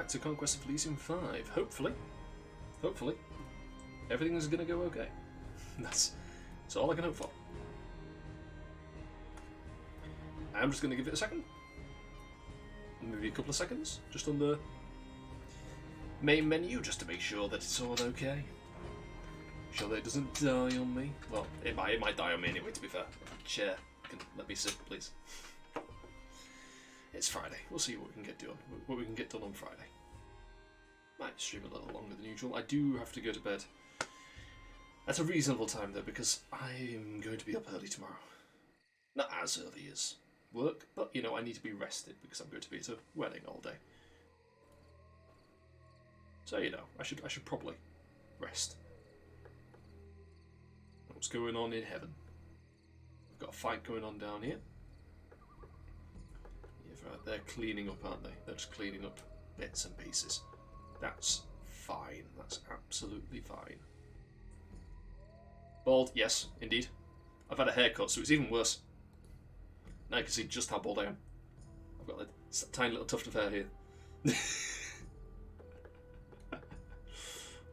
to Conquest of Elysium 5. Hopefully, everything is going to go okay. That's all I can hope for. I'm just going to give it a second. Maybe a couple of seconds, just on the main menu, just to make sure that it's all okay. Make sure that it doesn't die on me. Well, it might die on me anyway, to be fair. Chair, let me sit, please. It's Friday. We'll see what we can get done. What we can get done on Friday. Might stream a little longer than usual. I do have to go to bed at a reasonable time though, because I'm going to be up early tomorrow. Not as early as work, but you know, I need to be rested because I'm going to be at a wedding all day. So you know, I should probably rest. What's going on in heaven? We've got a fight going on down here. Yeah, right, they're cleaning up, aren't they? They're just cleaning up bits and pieces. That's fine. That's absolutely fine. Bald, yes, indeed. I've had a haircut, so it's even worse. Now you can see just how bald I am. I've got a tiny little tuft of hair here.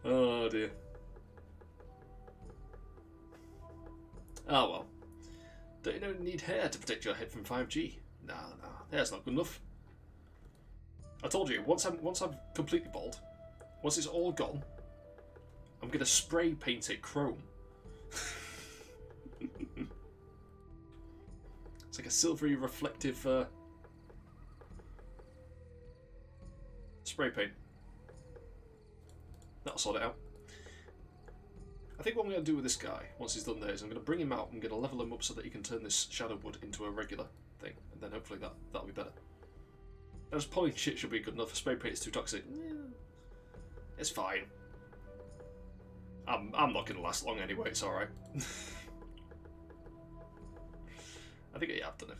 Oh dear. Oh well. Don't you need hair to protect your head from 5G? No, hair's not good enough. I told you, once I'm completely bald, once it's all gone, I'm gonna spray paint it chrome. It's like a silvery reflective spray paint. That'll sort it out. I think what I'm going to do with this guy, once he's done there, is I'm going to bring him out, I'm going to level him up so that he can turn this shadow wood into a regular thing, and then hopefully that'll be better. Now, just polishing shit should be good enough. Spray paint is too toxic. It's fine. I'm not going to last long anyway, it's alright. I think I've done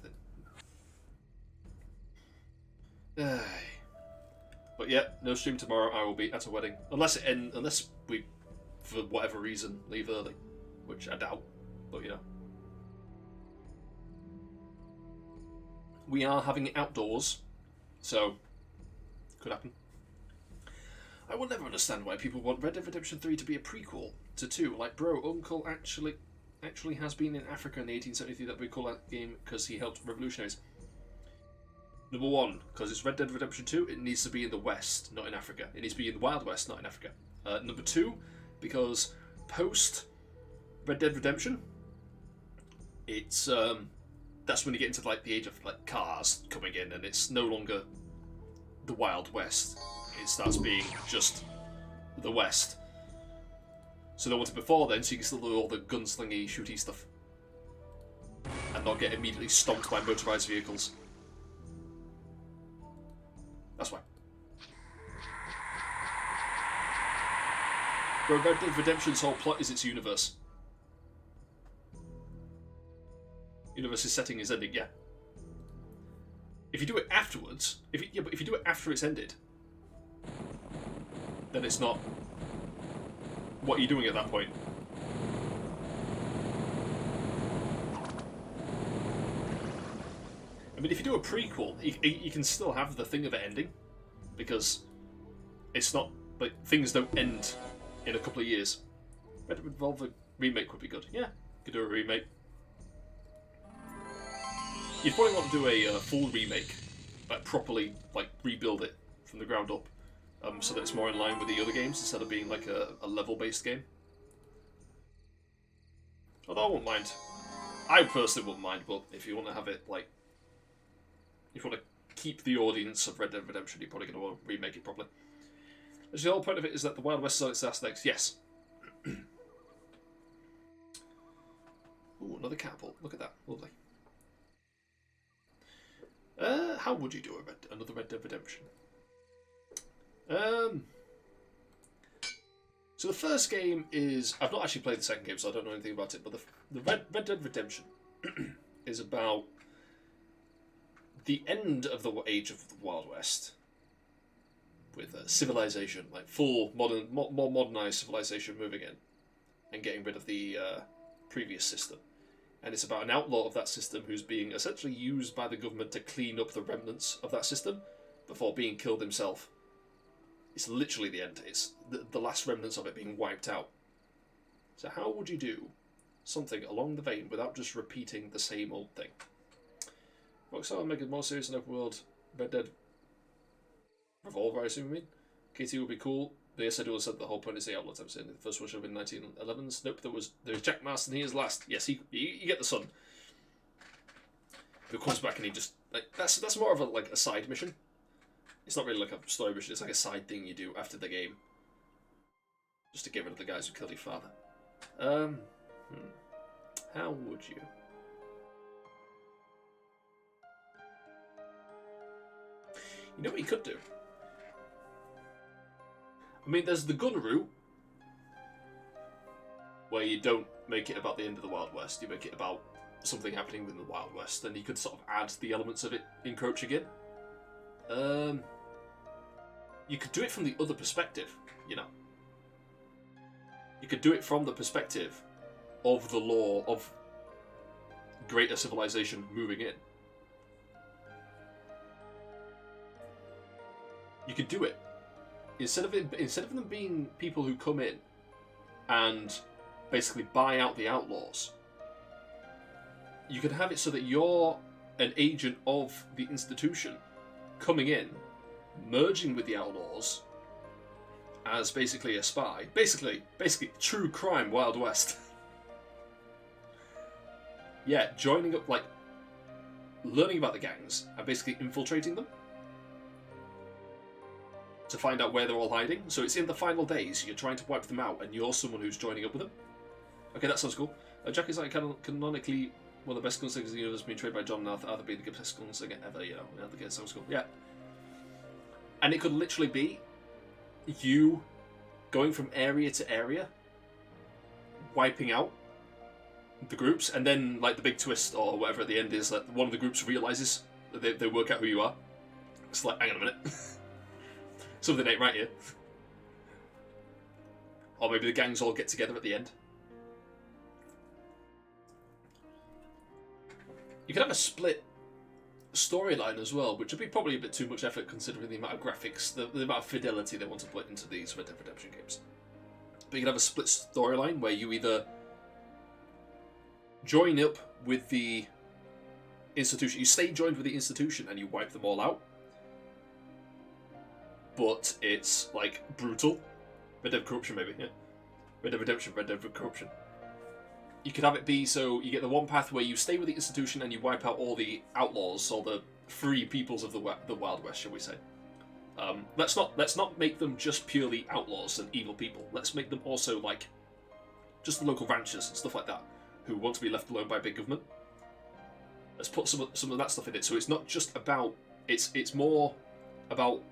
everything. But yeah, no stream tomorrow. I will be at a wedding, unless we, for whatever reason, leave early, which I doubt. But you know, we are having it outdoors, so could happen. I will never understand why people want Red Dead Redemption 3 to be a prequel to 2. Like, bro, Uncle actually has been in Africa in 1873. That we call that game because he helped revolutionaries. Number one, because it's Red Dead Redemption 2, it needs to be in the West, not in Africa. It needs to be in the Wild West, not in Africa. Number two, because post Red Dead Redemption, it's that's when you get into like the age of like cars coming in, and it's no longer the Wild West. It starts being just the West. So they want it before then, so you can still do all the gunslingy, shooty stuff, and not get immediately stomped by motorized vehicles. That's why. Bro, Red Dead Redemption's whole plot is its universe. Universe's setting is ending, yeah. If you do it afterwards, but if you do it after it's ended, then it's not. What are you doing at that point? I mean, if you do a prequel, you can still have the thing of it ending, because it's not like things don't end in a couple of years. Red Dead Revolver remake would be good. Yeah, could do a remake. You'd probably want to do a full remake, like properly, like rebuild it from the ground up, so that it's more in line with the other games instead of being like a level-based game. Although I wouldn't mind. I personally wouldn't mind, but if you want to have it like, if you want to keep the audience of Red Dead Redemption, you're probably going to want to remake it properly. The whole point of it is that the Wild West is on its aspects. Yes. Ooh, another catapult. Look at that. Lovely. How would you do another Red Dead Redemption? So the first game is... I've not actually played the second game, so I don't know anything about it, but the Red Dead Redemption is about the end of the age of the Wild West, with civilization, like full modern, more modernized civilization moving in and getting rid of the previous system. And it's about an outlaw of that system who's being essentially used by the government to clean up the remnants of that system before being killed himself It's literally the end. It's the last remnants of it being wiped out. So how would you do something along the vein without just repeating the same old thing? Rockstar make it more serious than open world. Red Dead Revolver, I assume you mean. KT would be cool. The SID said the whole point is the Outlaw type scene. The first one should have been 1911s. Nope, there's Jack Marston. He is last. Yes, you get the son. Who comes back and he just that's more of a side mission. It's not really like a story mission. It's like a side thing you do after the game, just to get rid of the guys who killed your father. How would you? You know what you could do? I mean, there's the gun route, where you don't make it about the end of the Wild West, you make it about something happening within the Wild West, and you could sort of add the elements of it encroaching in. You could do it from the other perspective, you know. You could do it from the perspective of the law of greater civilization moving in. You could do it. Instead of them being people who come in and basically buy out the outlaws, you could have it so that you're an agent of the institution coming in, merging with the outlaws as basically a spy. Basically true crime Wild West. Yeah, joining up, like, learning about the gangs and basically infiltrating them to find out where they're all hiding. So it's in the final days, you're trying to wipe them out, and you're someone who's joining up with them. Okay, that sounds cool. Jack is like canonically one of the best gunslingers in the universe, being trained by John and Arthur being the best gunslinger ever, you know. That sounds cool. Yeah. And it could literally be you going from area to area, wiping out the groups, and then, like, the big twist or whatever at the end is that one of the groups realizes that they work out who you are. It's like, hang on a minute. Something ain't right here. Or maybe the gangs all get together at the end. You could have a split storyline as well, which would be probably a bit too much effort considering the amount of graphics, the amount of fidelity they want to put into these Red Dead Redemption games. But you could have a split storyline where you either join up with the institution, you stay joined with the institution and you wipe them all out, but it's, like, brutal. Red Dead Corruption, maybe, yeah. Red Dead Redemption, Red Dead Corruption. You could have it be so you get the one path where you stay with the institution and you wipe out all the outlaws, or the free peoples of the Wild West, shall we say. Let's not make them just purely outlaws and evil people. Let's make them also, like, just the local ranchers and stuff like that, who want to be left alone by big government. Let's put some of that stuff in it, so it's not just about... It's more about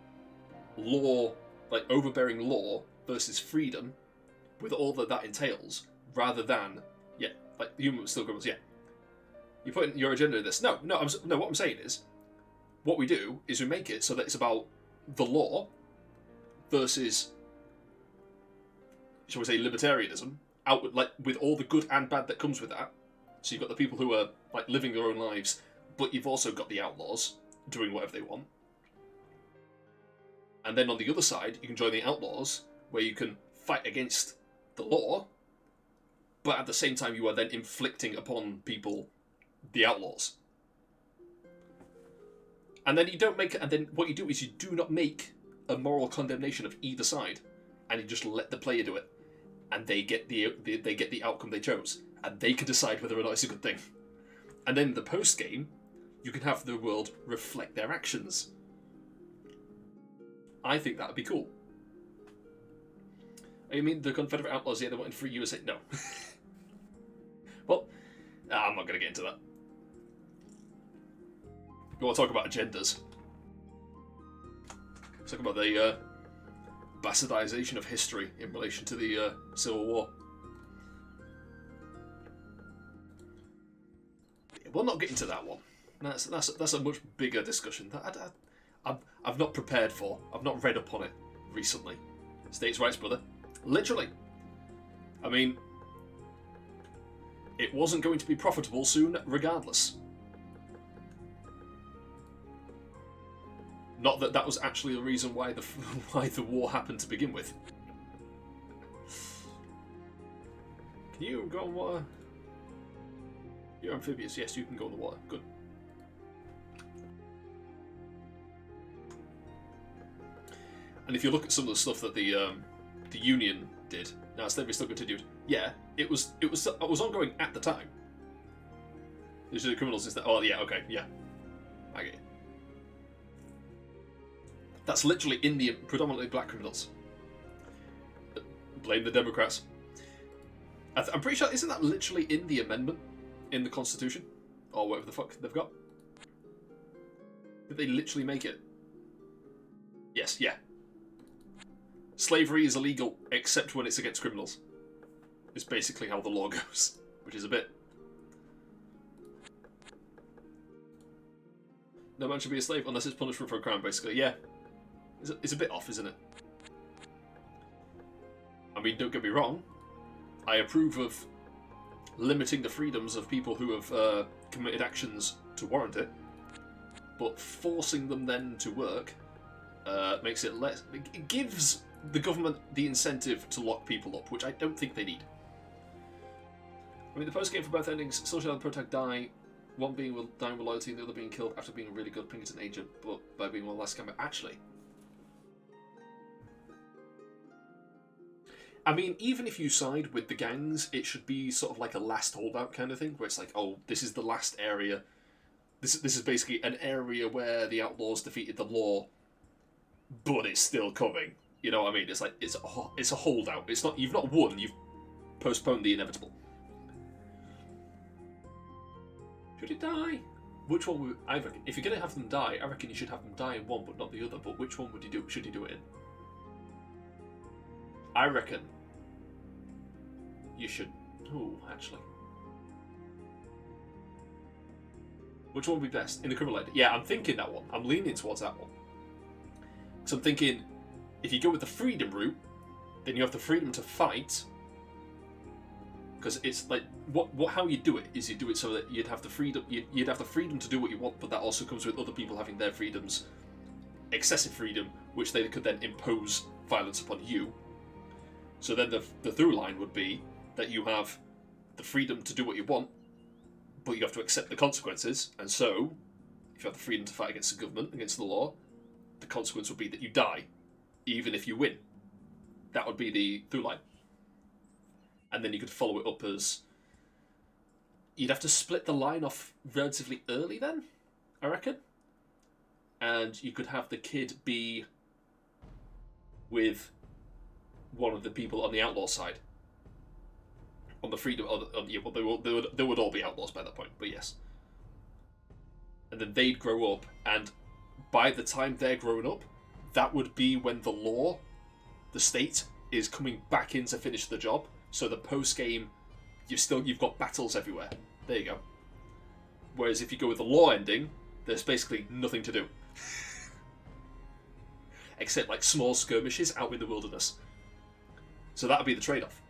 law, like overbearing law versus freedom, with all that entails, rather than, yeah, like human still governments, yeah. You put in your agenda in this. No, what I'm saying is, what we do is we make it so that it's about the law versus, shall we say, libertarianism, out like with all the good and bad that comes with that. So you've got the people who are, like, living their own lives, but you've also got the outlaws doing whatever they want. And then on the other side, you can join the outlaws, where you can fight against the law, but at the same time you are then inflicting upon people the outlaws. And then you don't make... And then what you do is you do not make a moral condemnation of either side, and you just let the player do it. And they get the outcome they chose. And they can decide whether or not it's a good thing. And then in the post-game, you can have the world reflect their actions. I think that would be cool. I mean, the Confederate Outlaws, yeah, they wanted free USA. No. Well, I'm not going to get into that. We want to talk about agendas. Let's talk about the bastardization of history in relation to the Civil War. We'll not get into that one. That's a much bigger discussion that I've not prepared for. I've not read up on it recently. States' rights, brother. Literally. I mean, it wasn't going to be profitable soon, regardless. Not that that was actually the reason why why the war happened to begin with. Can you go on water? You're amphibious. Yes, you can go on the water. Good. And if you look at some of the stuff that the Union did, now slavery still continued. Yeah, it was ongoing at the time. Usually the criminals is that. Oh yeah, okay, yeah, I get it. That's literally in the predominantly black criminals. Blame the Democrats. I'm pretty sure, isn't that literally in the amendment in the Constitution, or whatever the fuck they've got? Did they literally make it? Yes, yeah. Slavery is illegal except when it's against criminals. It's basically how the law goes, which is a bit. No man should be a slave unless it's punishment for a crime, basically. Yeah. It's a bit off, isn't it? I mean, don't get me wrong. I approve of limiting the freedoms of people who have committed actions to warrant it, but forcing them then to work makes it less. It gives the government the incentive to lock people up, which I don't think they need. I mean, the post game for both endings, Social and Protag die, one being dying with loyalty and the other being killed after being a really good Pinkerton agent, but by being one less scammer. Actually, I mean, even if you side with the gangs, it should be sort of like a last holdout kind of thing, where it's like, oh, this is the last area. This is basically an area where the outlaws defeated the law, but it's still coming. You know what I mean? It's like it's a holdout. It's not, you've not won. You've postponed the inevitable. Should it die? Which one would I reckon? If you're gonna have them die, I reckon you should have them die in one, but not the other. But which one would you do? Should you do it in? I reckon you should. Oh, actually, which one would be best in the criminal end? Yeah, I'm thinking that one. I'm leaning towards that one. Because I'm thinking, if you go with the freedom route, then you have the freedom to fight. Because it's like how you do it is you do it so that you'd have the freedom. You'd have the freedom to do what you want, but that also comes with other people having their freedoms, excessive freedom, which they could then impose violence upon you. So then the through line would be that you have the freedom to do what you want, but you have to accept the consequences. And so, if you have the freedom to fight against the government, against the law, the consequence would be that you die, even if you win. That would be the through line. And then you could follow it up as... You'd have to split the line off relatively early then, I reckon. And you could have the kid be with one of the people on the outlaw side. On the freedom... yeah, well, they would all be outlaws by that point, but yes. And then they'd grow up, and by the time they're grown up, that would be when the law, the state, is coming back in to finish the job. So the post-game, you've got battles everywhere. There you go. Whereas if you go with the law ending, there's basically nothing to do. Except like small skirmishes out in the wilderness. So that would be the trade-off.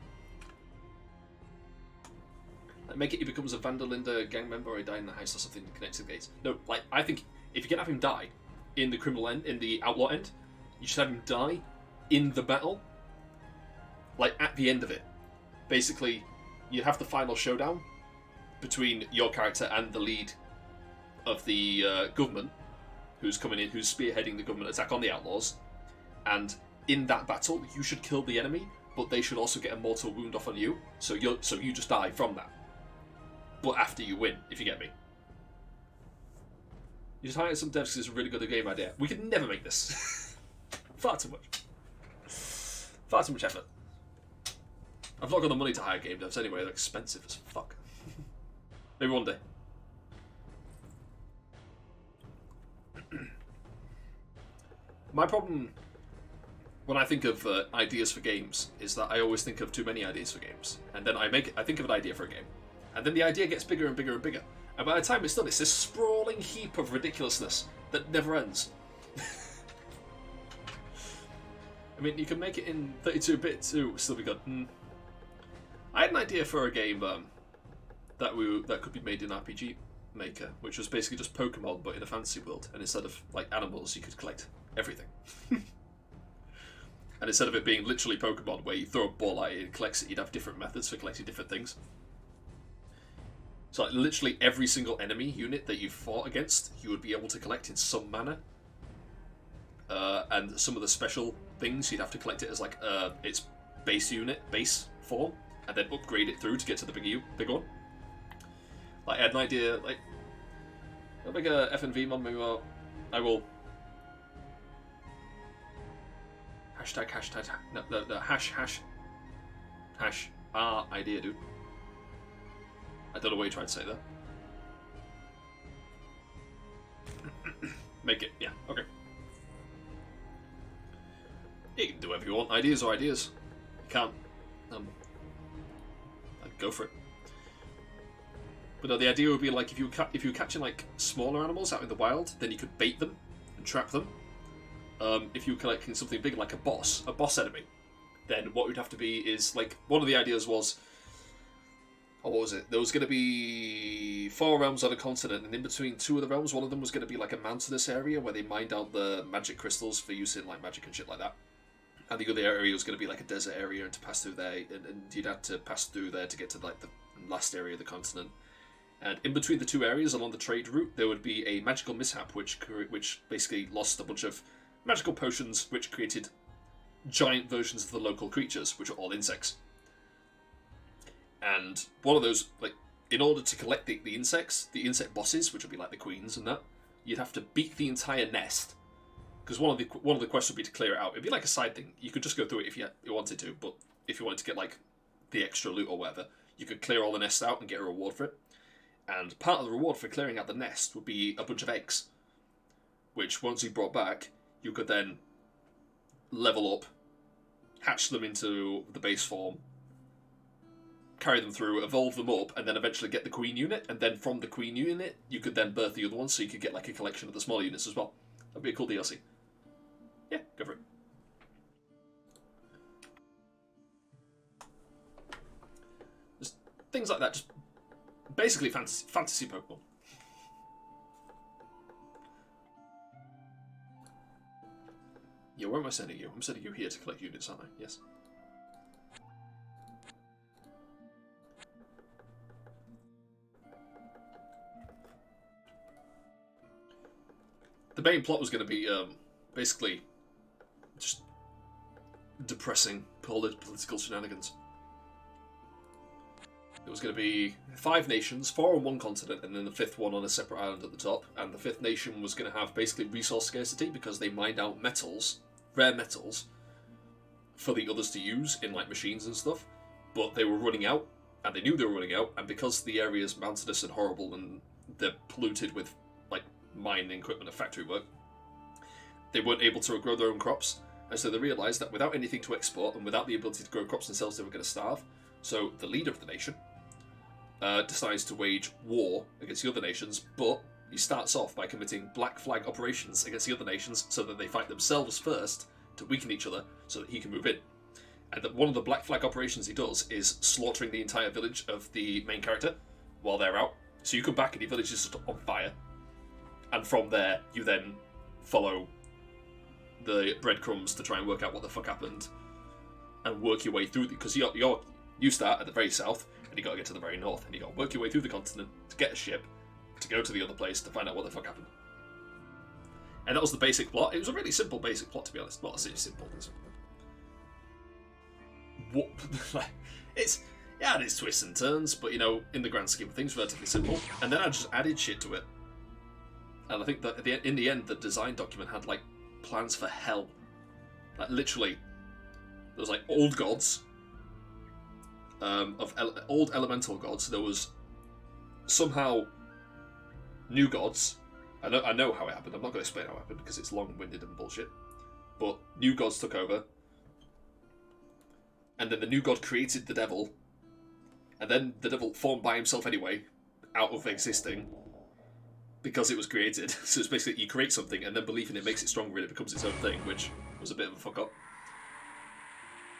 Like, make it he becomes a Vanderlinde gang member or he died in the house or something that connects to the gates. No, like, I think if you can have him die in the criminal end, in the outlaw end, you should have him die in the battle, like at the end of it. Basically, you have the final showdown between your character and the lead of the government, who's coming in, who's spearheading the government attack on the outlaws, and in that battle, you should kill the enemy, but they should also get a mortal wound off on you, so you just die from that. But after you win, if you get me. You just hire some devs because it's a really good game idea. We could never make this. Far too much. Far too much effort. I've not got the money to hire game devs anyway, they're expensive as fuck. Maybe one day. My problem when I think of ideas for games is that I always think of too many ideas for games. And then I think of an idea for a game. And then the idea gets bigger and bigger and bigger. And by the time it's done, it's this sprawling heap of ridiculousness that never ends. I mean, you can make it in 32-bit too, still be good. I had an idea for a game that could be made in RPG. Maker, which was basically just Pokemon but in a fantasy world, and instead of like animals you could collect everything. And instead of it being literally Pokemon where you throw a ball at it and it collects it, you'd have different methods for collecting different things. So like literally every single enemy unit that you fought against you would be able to collect in some manner, and some of the special things you'd have to collect it as like its base form, and then upgrade it through to get to the big one. Like I had an idea, like a bigger FNV mod, maybe I will hashtag no hash idea, dude. I don't know what you're trying to say there. Make it, yeah, okay. You can do whatever you want. Ideas are ideas. You can't. I'd go for it. But no, the idea would be like if you were catching like smaller animals out in the wild, then you could bait them and trap them. If you were collecting something big like a boss enemy, then what would have to be is like one of the ideas was, oh, what was it? There was going to be 4 realms on a continent, and in between 2 of the realms, one of them was going to be like a mountainous area where they mined out the magic crystals for use in like magic and shit like that. And the other area was going to be like a desert area, and to pass through there, and you'd have to pass through there to get to like the last area of the continent. And in between the 2 areas along the trade route, there would be a magical mishap, which basically lost a bunch of magical potions, which created giant versions of the local creatures, which are all insects. And one of those, like, in order to collect the insects, the insect bosses, which would be like the queens and that, you'd have to beat the entire nest. Because one of the quests would be to clear it out. It'd be like a side thing. You could just go through it if you wanted to, but if you wanted to get like the extra loot or whatever, you could clear all the nests out and get a reward for it. And part of the reward for clearing out the nest would be a bunch of eggs, which once you brought back, you could then level up, hatch them into the base form, carry them through, evolve them up, and then eventually get the queen unit, and then from the queen unit, you could then birth the other ones, so you could get like a collection of the smaller units as well. That'd be a cool DLC. Yeah, go for it. Just things like that, just basically fantasy Pokemon. Yeah, where am I sending you? I'm sending you here to collect units, aren't I? Yes. The main plot was going to be basically just depressing political shenanigans. There was going to be 5 nations, 4 on one continent, and then the 5th one on a separate island at the top. And the 5th nation was going to have basically resource scarcity because they mined out metals, rare metals, for the others to use in like machines and stuff. But they were running out, and they knew they were running out. And because the area is mountainous and horrible, and they're polluted with like mining equipment and factory work, they weren't able to grow their own crops. And so they realised that without anything to export and without the ability to grow crops themselves, they were going to starve. So the leader of the nation decides to wage war against the other nations, but he starts off by committing black flag operations against the other nations so that they fight themselves first to weaken each other so that he can move in. And that one of the black flag operations he does is slaughtering the entire village of the main character while they're out. So you come back and your village is just on fire. And from there, you then follow the breadcrumbs to try and work out what the fuck happened and work your way through, because you start at the very south and you got to get to the very north, and you got to work your way through the continent to get a ship to go to the other place to find out what the fuck happened. And that was the basic plot. It was a really simple basic plot, to be honest. Well, I say simple. What? It had its twists and turns, but you know, in the grand scheme of things, relatively simple. And then I just added shit to it. And I think that in the end, the design document had like plans for hell. Like literally, there was like old gods, old elemental gods. There was somehow new gods. I know how it happened. I'm not going to explain how it happened because it's long-winded and bullshit. But new gods took over, and then the new god created the devil, and then the devil formed by himself anyway, out of existing, because it was created. So it's basically you create something, and then belief in it makes it stronger, and it becomes its own thing, which was a bit of a fuck up.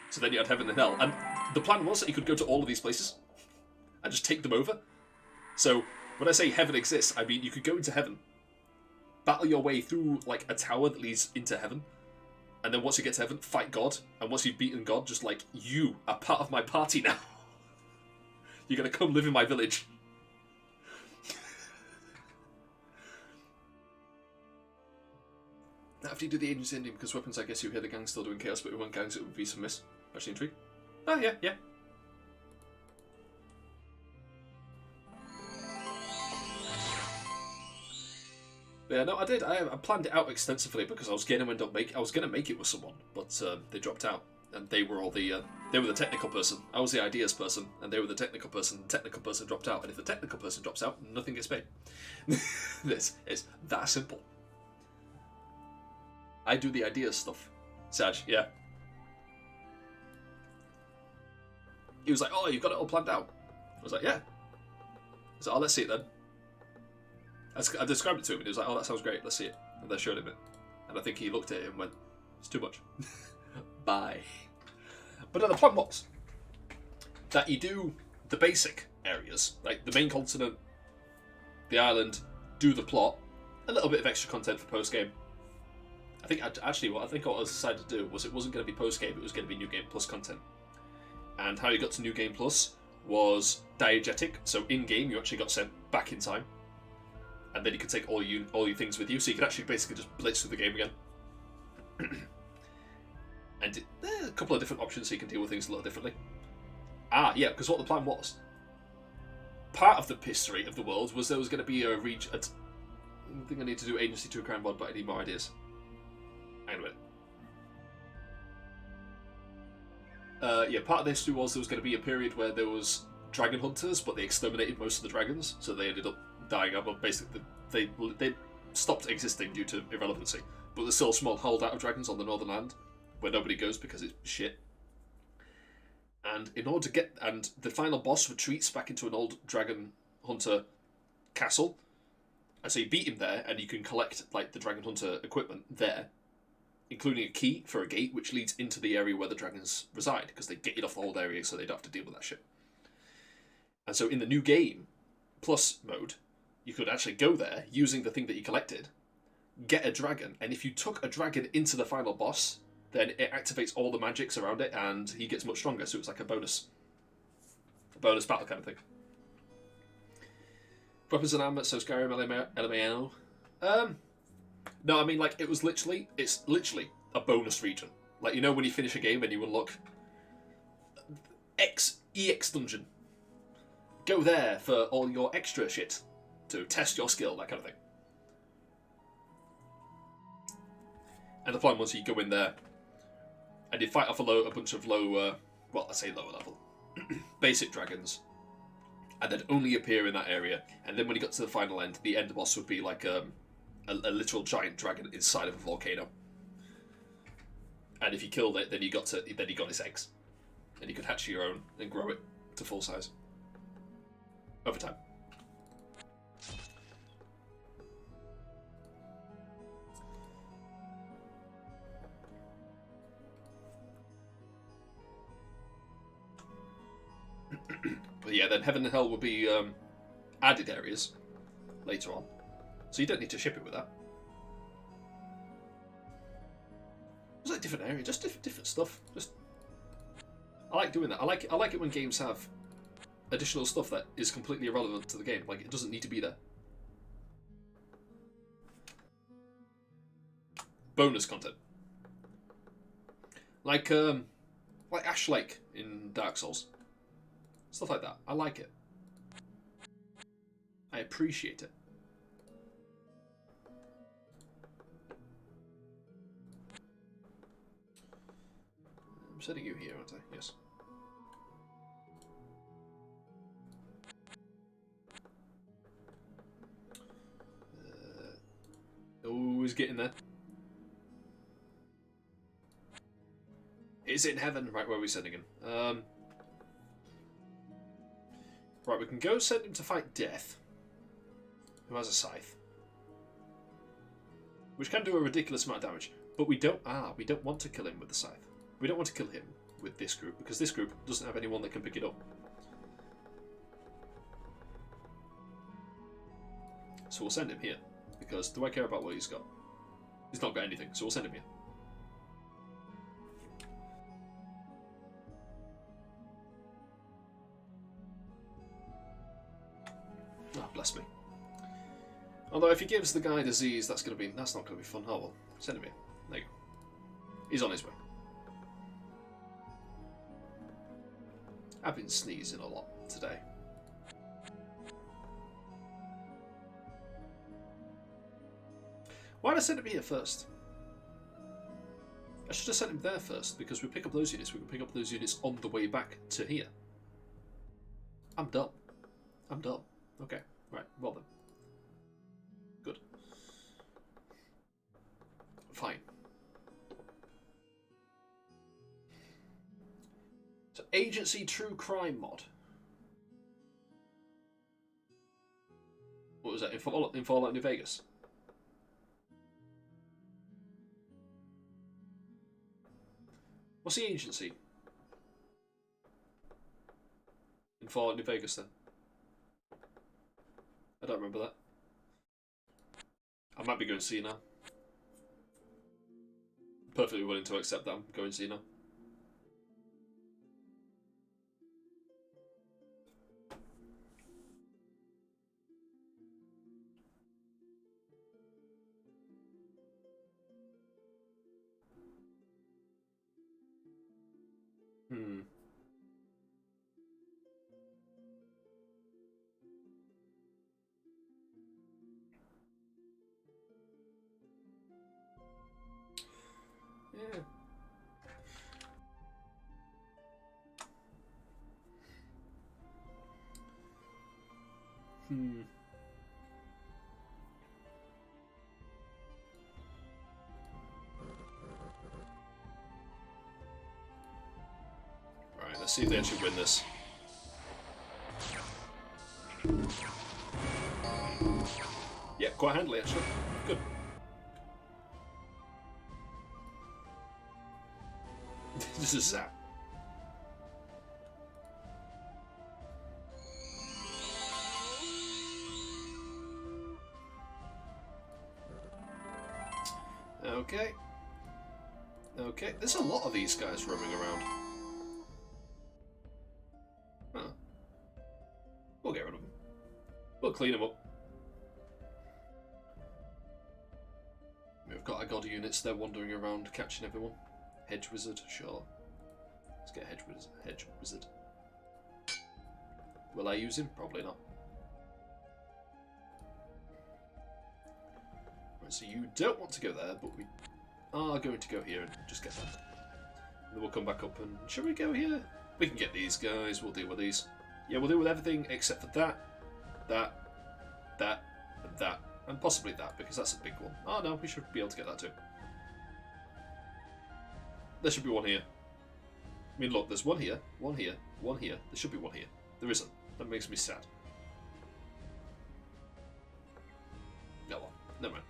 So then you had heaven and hell, and the plan was that you could go to all of these places and just take them over. So When I say heaven exists, I mean you could go into heaven, battle your way through like a tower that leads into heaven, and then once you get to heaven, fight God, and once you've beaten God, just like, you are part of my party now. You're gonna come live in my village. After you do the agency ending, because weapons, I guess you hear the gang still doing chaos, but we want gangs, it would be some miss. Actually intrigued. Oh yeah, yeah. Yeah, no, I did. I planned it out extensively because I was going to end up make it with someone, but they dropped out, and they were all the they were the technical person. I was the ideas person, and they were the technical person. The technical person dropped out, and if the technical person drops out, nothing gets paid. This is that simple. I do the ideas stuff. Saj, yeah. He was like, "Oh, you've got it all planned out." I was like, "Yeah." I was like, "Oh, let's see it then." I described it to him, and he was like, "Oh, that sounds great. Let's see it." And I showed him it, and I think he looked at it and went, "It's too much." Bye. But no, the plan was that you do the basic areas, like the main continent, the island, do the plot, a little bit of extra content for post game. I think what I decided to do was it wasn't going to be post game; it was going to be New Game Plus content. And how you got to New Game Plus was diegetic. So in game, you actually got sent back in time, and then you could take all your things with you. So you could actually basically just blitz through the game again. And a couple of different options, so you can deal with things a little differently. Yeah, because what the plan was, part of the history of the world was there was going to be a region. I think I need to do Agency 2 Crown Mod, but I need more ideas. Hang on a minute. Yeah, part of the history was there was going to be a period where there was dragon hunters, but they exterminated most of the dragons, so they ended up dying out. But basically, they stopped existing due to irrelevancy. But there's still a small holdout of dragons on the northern land, where nobody goes because it's shit. And in order to and the final boss retreats back into an old dragon hunter castle, and so you beat him there, and you can collect like the dragon hunter equipment there, including a key for a gate which leads into the area where the dragons reside, because they gated off the whole area so they don't have to deal with that shit. And so in the New Game Plus mode, you could actually go there using the thing that you collected, get a dragon, and if you took a dragon into the final boss, then it activates all the magics around it, and he gets much stronger, so it's like a bonus battle kind of thing. Weapons and armor, so Skyrim LMAO. No, I mean, like, it's literally a bonus region. Like, you know when you finish a game and you unlock EX dungeon. Go there for all your extra shit to test your skill, that kind of thing. And the plan was you go in there and you fight off a bunch of lower level, basic dragons, and then only appear in that area. And then when you got to the final end, the end boss would be like a literal giant dragon inside of a volcano. And if you killed it, then you got its eggs, and you could hatch your own and grow it to full size over time. But yeah, then Heaven and Hell will be added areas later on, so you don't need to ship it with that. It's like different area, just different stuff. I like doing that. I like it when games have additional stuff that is completely irrelevant to the game. Like, it doesn't need to be there. Bonus content, like Ash Lake in Dark Souls. Stuff like that. I like it. I appreciate it. I'm setting you here, aren't I? Yes. Always getting there. Is it in heaven? Right, where are we sending him? Right, we can go send him to fight Death, who has a scythe, which can do a ridiculous amount of damage. But we don't want to kill him with the scythe. We don't want to kill him with this group, because this group doesn't have anyone that can pick it up. so we'll send him here. Because do I care about what he's got? He's not got anything, so we'll send him here. Oh, bless me. Although if he gives the guy disease, that's not gonna be fun. Oh well, send him here. There you go. He's on his way. I've been sneezing a lot today. Why did I send him here first? I should have sent him there first, because we pick up those units. We can pick up those units on the way back to here. I'm dumb. I'm dumb. Okay, right, well then. Good. Fine. So, Agency True Crime mod. What was that, in Fallout New Vegas? What's the agency? In Fallout New Vegas, then? I don't remember that. I might be going to see now. Perfectly willing to accept that I'm going to see now. Yeah. Right, let's see if they actually win this. Yeah, quite handily actually. Good. This is zap. Okay. Okay, there's a lot of these guys roaming around. Huh. We'll get rid of them. We'll clean them up. We've got our god units, they're wandering around catching everyone. Hedge wizard, sure. Let's get hedge wizard. Will I use him? Probably not. Right, so you don't want to go there, but we are going to go here and just get them. And then we'll come back up and... Shall we go here? We can get these guys, we'll deal with these. Yeah, we'll deal with everything except for that, and that, and possibly that, because that's a big one. Oh no, we should be able to get that too. There should be one here. I mean, look, there's one here, one here, one here. There should be one here. There isn't. That makes me sad. No, well, never mind.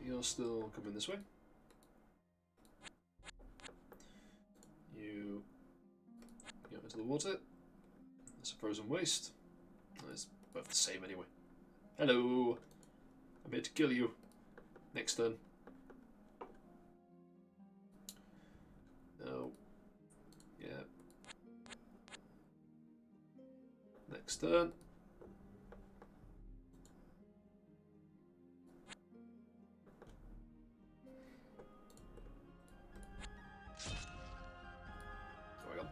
You're still coming this way. You go into the water. It's a frozen waste. It's both the same anyway. Hello. I'm here to kill you. Next turn. No. Yeah. Next turn. Oh my god.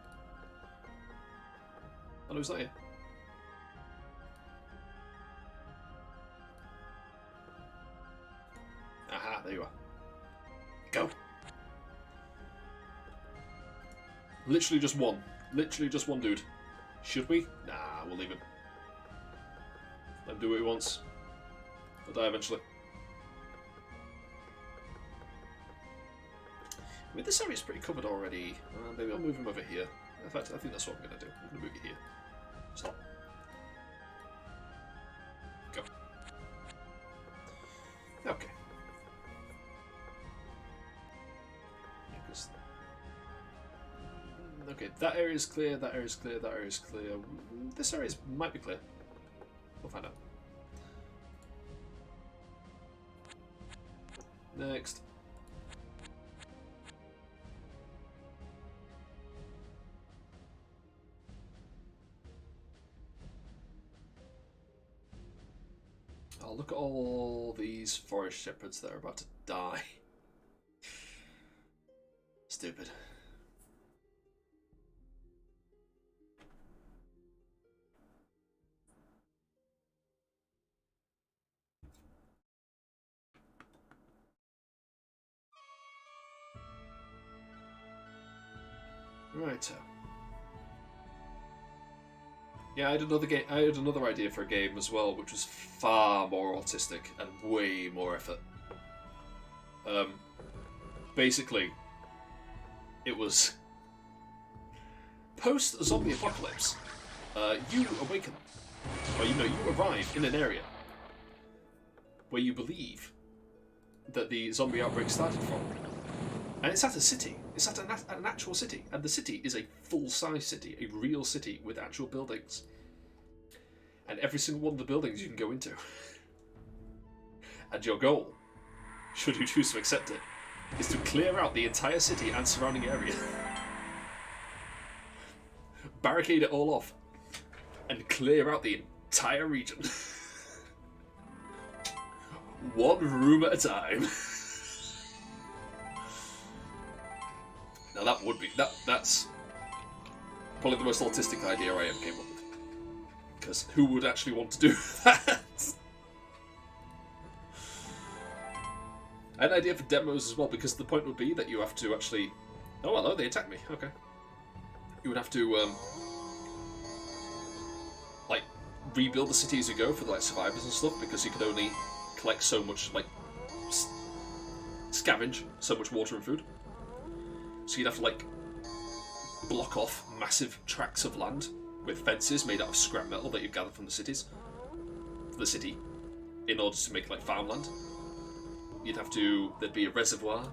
Oh, who's that here? Aha, there you are. Go! Literally just one. Literally just one dude. Should we? Nah, we'll leave him. Let him do what he wants. He'll die eventually. I mean, this area's pretty covered already. Maybe I'll move him over here. In fact, I think that's what I'm going to do. I'm going to move you here. Stop. Go. Okay. Okay, that area is clear, that area is clear, that area is clear. This area might be clear. We'll find out. Next. Oh, look at all these forest shepherds that are about to die. Stupid. Right. Yeah, I had another game. I had another idea for a game as well, which was far more autistic and way more effort. Basically, it was post-zombie apocalypse. You awaken, or you arrive in an area where you believe that the zombie outbreak started from, and it's at a city. It's at an actual city, and the city is a full-size city, a real city with actual buildings, and every single one of the buildings you can go into. And your goal, should you choose to accept it, is to clear out the entire city and surrounding area, barricade it all off, and clear out the entire region. One room at a time. Now that would be that's probably the most autistic idea I ever came up with. Because who would actually want to do that? I had an idea for demos as well, because the point would be that you have to actually... Oh, hello, they attacked me. Okay. You would have to, like, rebuild the city as you go for, like, survivors and stuff, because you could only collect so much, like, scavenge so much water and food. So you'd have to, like, block off massive tracts of land with fences made out of scrap metal that you gather from the city, in order to make, like, farmland. You'd have to... There'd be a reservoir,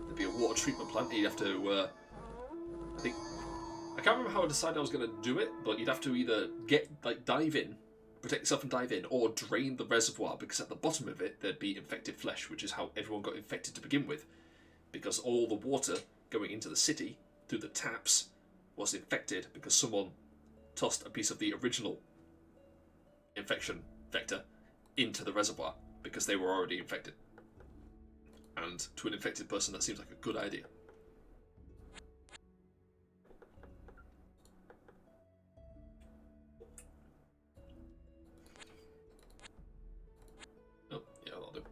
there'd be a water treatment plant, and you'd have to, I can't remember how I decided I was going to do it, but you'd have to either dive in, protect yourself and dive in, or drain the reservoir, because at the bottom of it, there'd be infected flesh, which is how everyone got infected to begin with. Because all the water going into the city, through the taps, was infected because someone tossed a piece of the original infection vector into the reservoir, because they were already infected. And to an infected person, that seems like a good idea. Oh, yeah, that'll do.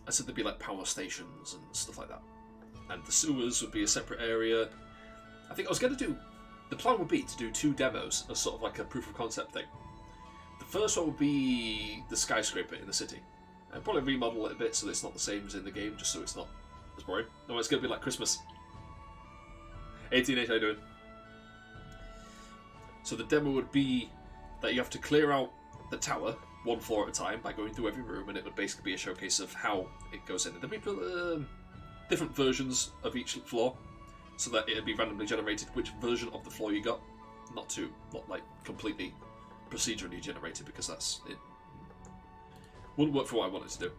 I said there'd be like power stations and stuff like that. And the sewers would be a separate area. I think I was going to do... The plan would be to do 2 demos as sort of like a proof of concept thing. The first one would be the skyscraper in the city. I'd probably remodel it a bit so that it's not the same as in the game, just so it's not as boring. No, it's going to be like Christmas. Hey Teenage, how you doing? So the demo would be that you have to clear out the tower, 1 floor at a time, by going through every room, and it would basically be a showcase of how it goes in. And there'd be different versions of each floor, so that it'd be randomly generated which version of the floor you got. Not like completely procedurally generated, because it wouldn't work for what I wanted to do.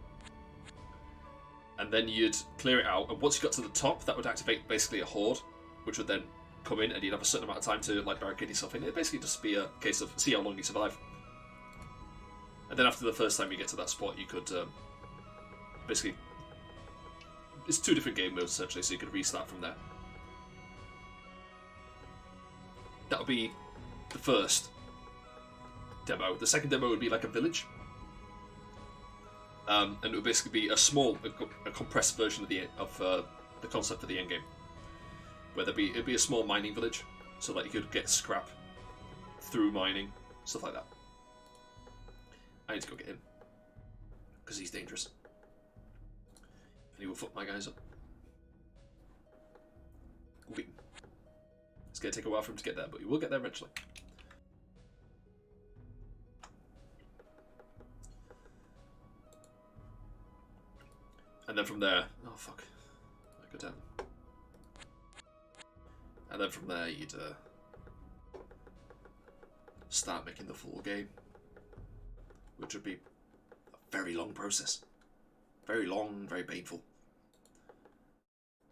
And then you'd clear it out, and once you got to the top, that would activate basically a horde, which would then come in, and you'd have a certain amount of time to like barricade yourself in. It'd basically just be a case of see how long you survive. And then after the first time you get to that spot, you could basically... It's 2 different game modes essentially, so you could restart from there. That would be the first demo. The second demo would be like a village. And it would basically be a compressed version of the concept of the endgame, where it'd be a small mining village, so that you could get scrap through mining, stuff like that. I need to go get him, because he's dangerous, and he will fuck my guys up. Okay. It's going to take a while for him to get there, but he will get there eventually. And then from there... Oh, fuck. I go down. And then from there you'd start making the full game, which would be a very long process. Very long, very painful.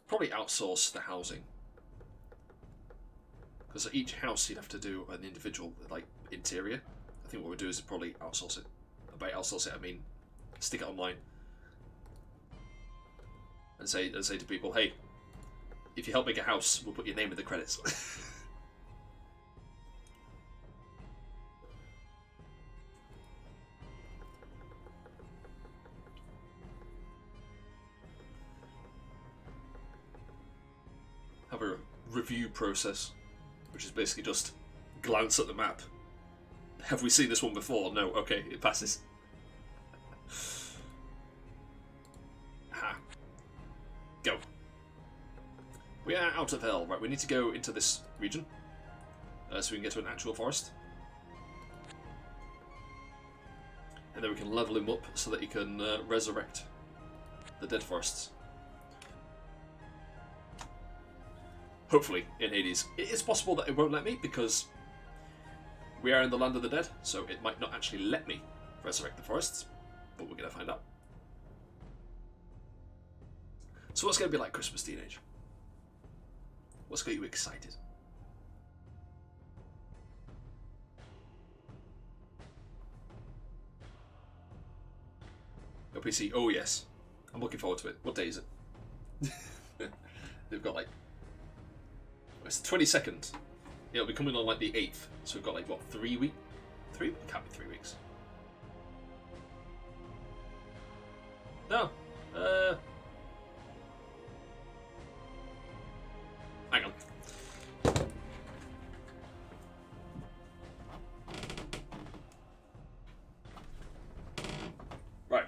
Probably outsource the housing. Because at each house you'd have to do an individual, like, interior. I think what we'd do is probably outsource it. And by outsource it, I mean stick it online. And say to people, hey, if you help make a house, we'll put your name in the credits. Have a review process, which is basically just glance at the map. Have we seen this one before? No. Okay, it passes. Aha. Go. We are out of hell. Right, we need to go into this region so we can get to an actual forest. And then we can level him up so that he can resurrect the dead forests. Hopefully, in Hades. It is possible that it won't let me because we are in the land of the dead, so it might not actually let me resurrect the forests, but we're going to find out. So what's going to be like Christmas, teenage? What's got you excited? Your PC, oh yes. I'm looking forward to it. What day is it? They've got like... It's the 22nd. It'll be coming on like the 8th. So we've got like, what, 3 weeks? It can't be 3 weeks. No. Hang on. Right.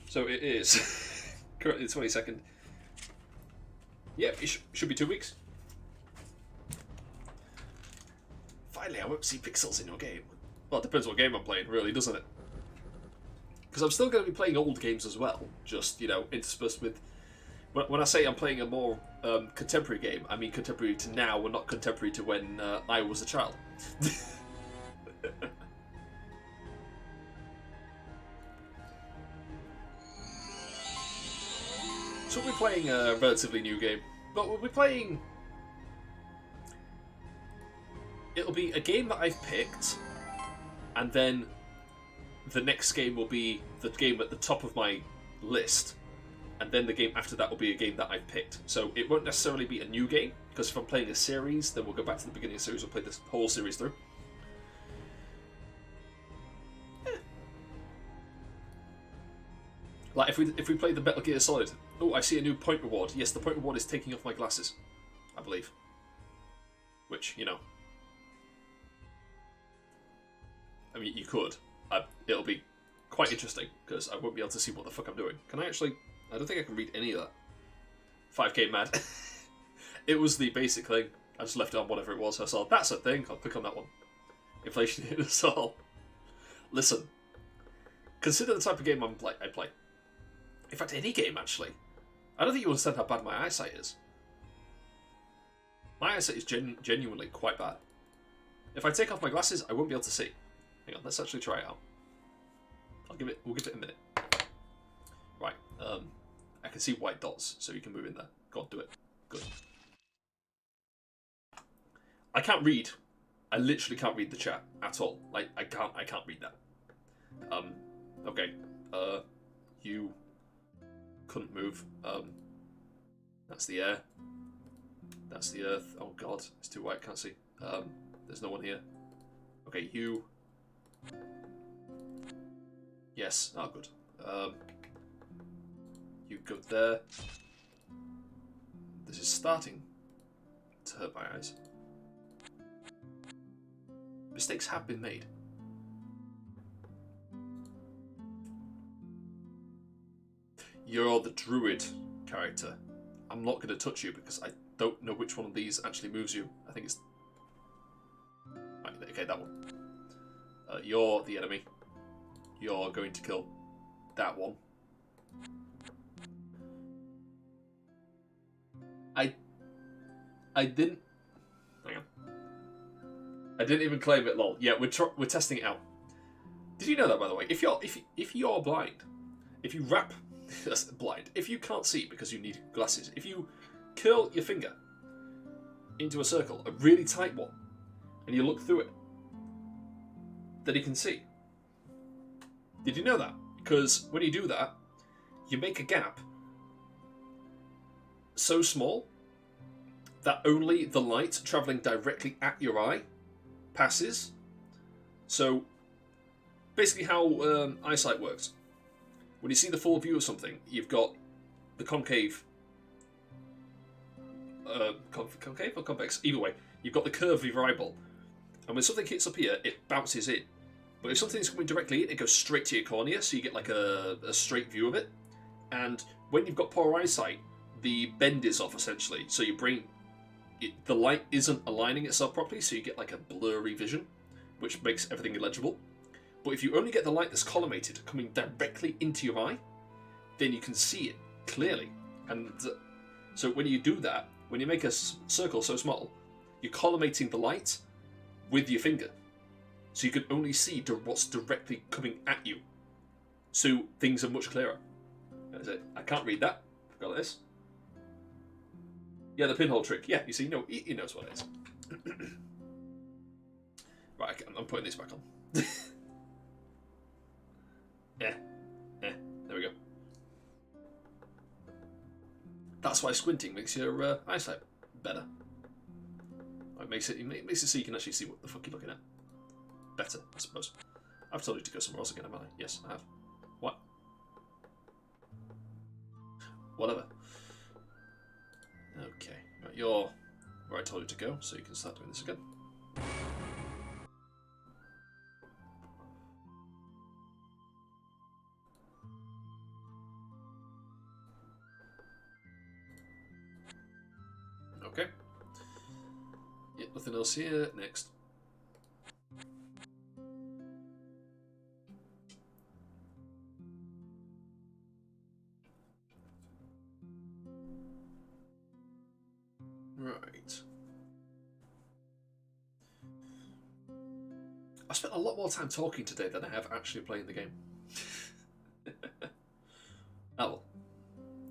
So it is currently the 22nd. Yep, it should be 2 weeks. Finally, I won't see pixels in your game. Well, it depends what game I'm playing, really, doesn't it? Because I'm still going to be playing old games as well, just, you know, interspersed with... When I say I'm playing a more contemporary game, I mean contemporary to now and not contemporary to when I was a child. So we'll be playing a relatively new game, but we'll be playing... It'll be a game that I've picked, and then the next game will be the game at the top of my list, and then the game after that will be a game that I've picked. So it won't necessarily be a new game, because if I'm playing a series, then we'll go back to the beginning of the series, we'll play this whole series through. Like, if we play the Metal Gear Solid... Oh, I see a new point reward. Yes, the point reward is taking off my glasses, I believe. Which, you know... I mean, you could. It'll be quite interesting, because I won't be able to see what the fuck I'm doing. Can I actually... I don't think I can read any of that. 5k mad. It was the basic thing. I just left it on whatever it was. I saw, that's a thing. I'll click on that one. Inflation hit us all. Listen. Consider the type of game I play. In fact, any game, actually. I don't think you understand how bad my eyesight is. My eyesight is genuinely quite bad. If I take off my glasses, I won't be able to see. Hang on, let's actually try it out. We'll give it a minute. Right, I can see white dots, so you can move in there. Go on, do it. Good. I can't read. I literally can't read the chat at all. Like, I can't read that. Okay. You couldn't move. That's the air. That's the earth. Oh god, it's too white, can't see. There's no one here. Okay, you. Yes, oh good. You go there. This is starting to hurt my eyes. Mistakes have been made. You're the Druid character. I'm not going to touch you because I don't know which one of these actually moves you. I think it's... Right, okay, that one. You're the enemy. You're going to kill that one. I didn't. Hang on. I didn't even claim it. Lol. Yeah, we're testing it out. Did you know that, by the way? If you're blind, if you wrap that's blind, if you can't see because you need glasses, if you curl your finger into a circle, a really tight one, and you look through it, then you can see. Did you know that? Because when you do that, you make a gap so small that only the light travelling directly at your eye passes. So basically how eyesight works. When you see the full view of something, you've got the concave concave or convex? Either way, you've got the curve of your eyeball. And when something hits up here, it bounces in. But if something's coming directly in, it goes straight to your cornea, so you get like a straight view of it. And when you've got poor eyesight, the bend is off essentially. So your brain, the light isn't aligning itself properly, so you get like a blurry vision, which makes everything illegible. But if you only get the light that's collimated coming directly into your eye, then you can see it clearly. And so when you do that, when you make a circle so small, you're collimating the light with your finger. So you can only see what's directly coming at you. So things are much clearer. That's it. I can't read that. Go like this. Yeah, the pinhole trick. Yeah, you see, no, he knows what it is. Right, I'm putting this back on. Yeah, there we go. That's why squinting makes your eyesight better. It makes it so you can actually see what the fuck you're looking at. Better, I suppose. I've told you to go somewhere else again, haven't I? Yes, I have. What? Whatever. Okay, right, you're where I told you to go, so you can start doing this again. Okay. Yeah, nothing else here. Next. Right. I spent a lot more time talking today than I have actually playing the game. Oh well.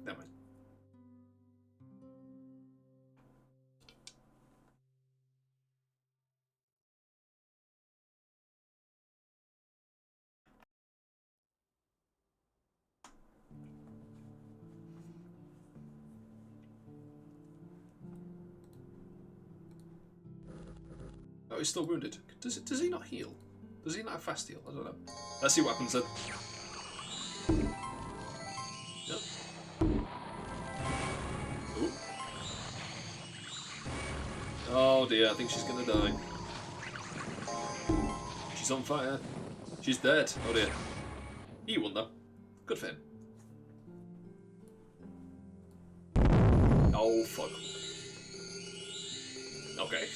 Never mind. Oh, he's still wounded. Does he not heal? Does he not have fast heal? I don't know. Let's see what happens then. Yep. Ooh. Oh dear, I think she's gonna die. She's on fire. She's dead. Oh dear. He won though. Good for him. Oh fuck. Okay.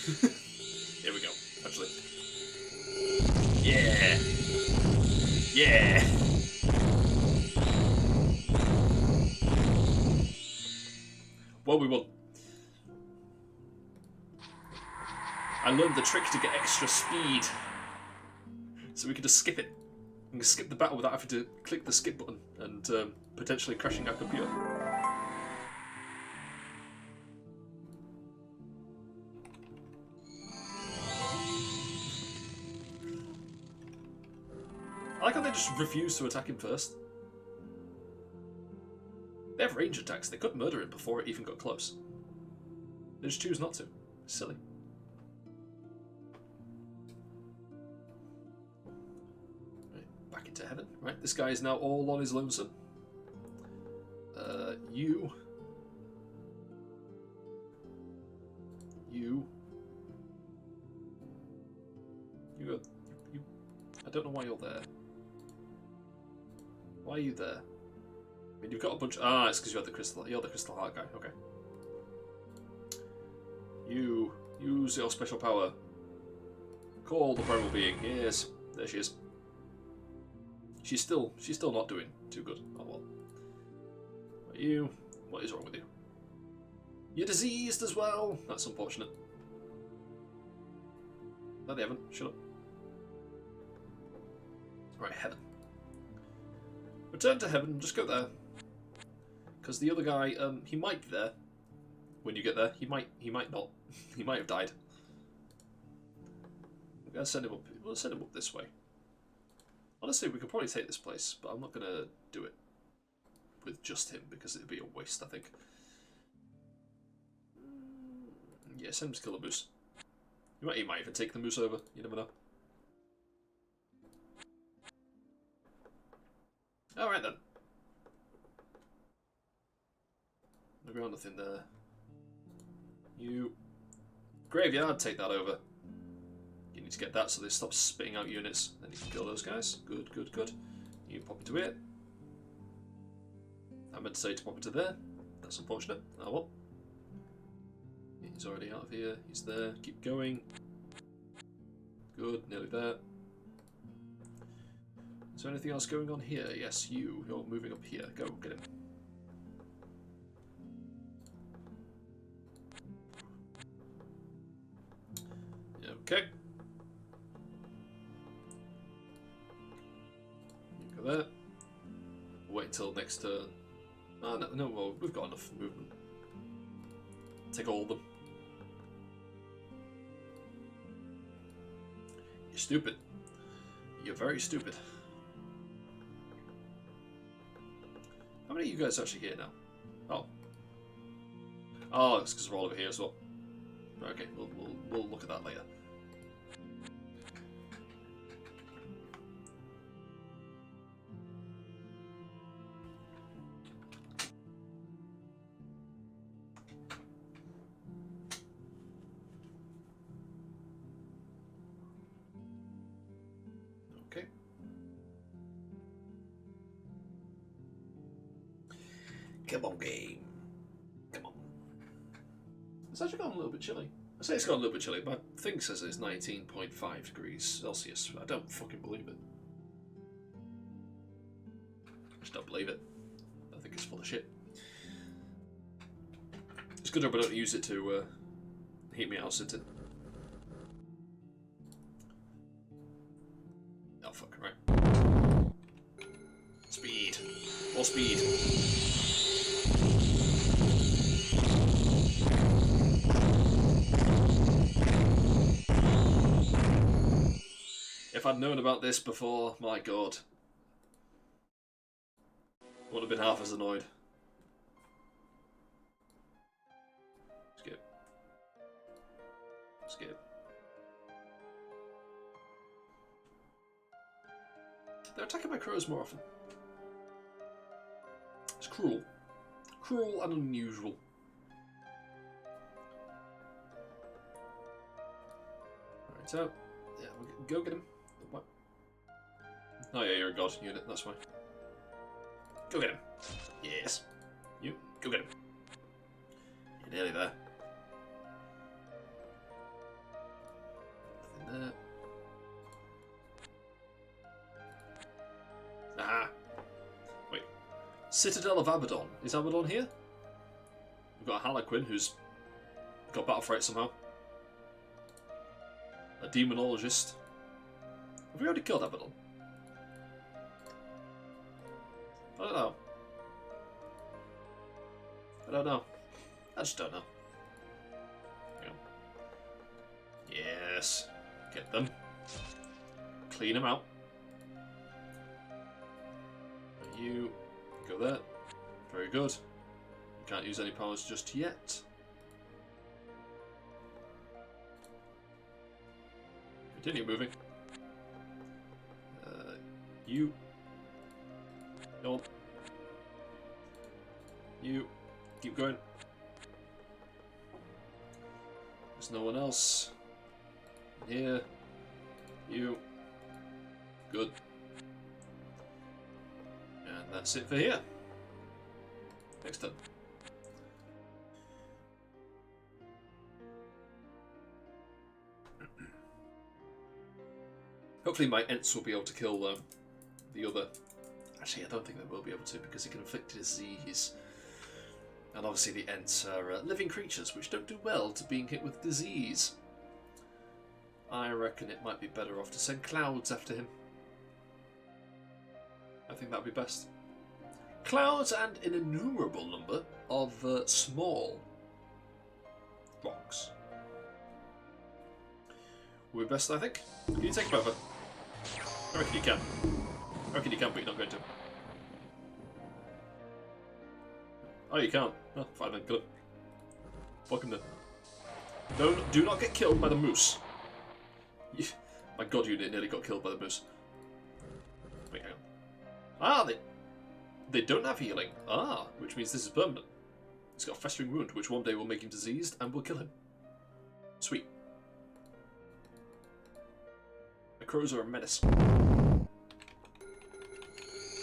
Here we go. Actually. Yeah. Yeah. Well, we won. I learned the trick to get extra speed. So we could just skip it. We can skip the battle without having to click the skip button and potentially crashing our computer. I like how they just refuse to attack him first. They have range attacks. They could murder him before it even got close. They just choose not to. It's silly. Right, back into heaven. Right, this guy is now all on his lonesome. You. I don't know why you're there. Why are you there? I mean, you've got a bunch. Ah, it's because you're the crystal. You're the crystal heart guy. Okay. You use your special power. Call the primal being. Yes, there she is. She's still not doing too good. Oh well. You. What is wrong with you? You're diseased as well. That's unfortunate. No, they haven't. Shut up. Right, heaven. Return to heaven. Just go there. Because the other guy, he might be there. When you get there, he might not. He might have died. We're gonna send him up. We'll send him up this way. Honestly, we could probably take this place, but I'm not gonna do it with just him because it'd be a waste, I think. Yeah, send him to kill a moose. He might even take the moose over. You never know. All right then. Maybe got nothing there. You graveyard, take that over. You need to get that so they stop spitting out units. Then you can kill those guys. Good, good, good. You pop into it. I meant to say to pop into there. That's unfortunate. Oh well. He's already out of here. He's there. Keep going. Good, nearly there. Is there anything else going on here? Yes, you're moving up here. Go, get him. Okay. You go there. Wait until next turn. Oh, no, well, we've got enough movement. Take all of them. You're stupid. You're very stupid. How many of you guys are actually here now? Oh. Oh, it's because we're all over here as well. Okay, we'll look at that later. Okay. Come on, game. Come on. It's actually gone a little bit chilly. I say it's gone a little bit chilly. My thing says it's 19.5 degrees Celsius. I don't fucking believe it. I just don't believe it. I think it's full of shit. It's good job I don't use it to heat me house, isn't it? Oh, fuck, right. Speed. More speed. If I'd known about this before, my god. Would have been half as annoyed. Skip. Skip. They're attacking my crows more often. It's cruel. Cruel and unusual. Alright, so, yeah, we'll go get him. What? Oh yeah, you're a god unit, that's why. Go get him. Yes. You, go get him. You're nearly there. Nothing there. Aha. Wait. Citadel of Abaddon. Is Abaddon here? We've got a Harlequin who's got battle fright somehow. A demonologist. Have we already killed Abaddon? I don't know. I don't know. I just don't know. Hang on. Yes. Get them. Clean them out. You go there. Very good. You can't use any powers just yet. Continue moving. You. No. You. Keep going. There's no one else. Here. You. Good. And that's it for here. Next turn. Hopefully my Ents will be able to kill the other. Actually, I don't think they will be able to because he can inflict disease. And obviously the Ents are living creatures which don't do well to being hit with disease. I reckon it might be better off to send clouds after him. I think that would be best. Clouds and an innumerable number of small rocks. Would be best, I think. Can you take him over? I reckon you can. I reckon you can, but you're not going to. Oh, you can't. Oh, fine then, kill it. Fuck him then. Do not get killed by the moose. My god, you nearly got killed by the moose. Wait, hang on. Ah, they don't have healing. Ah, which means this is permanent. He's got a festering wound, which one day will make him diseased and will kill him. Sweet. The crows are a menace.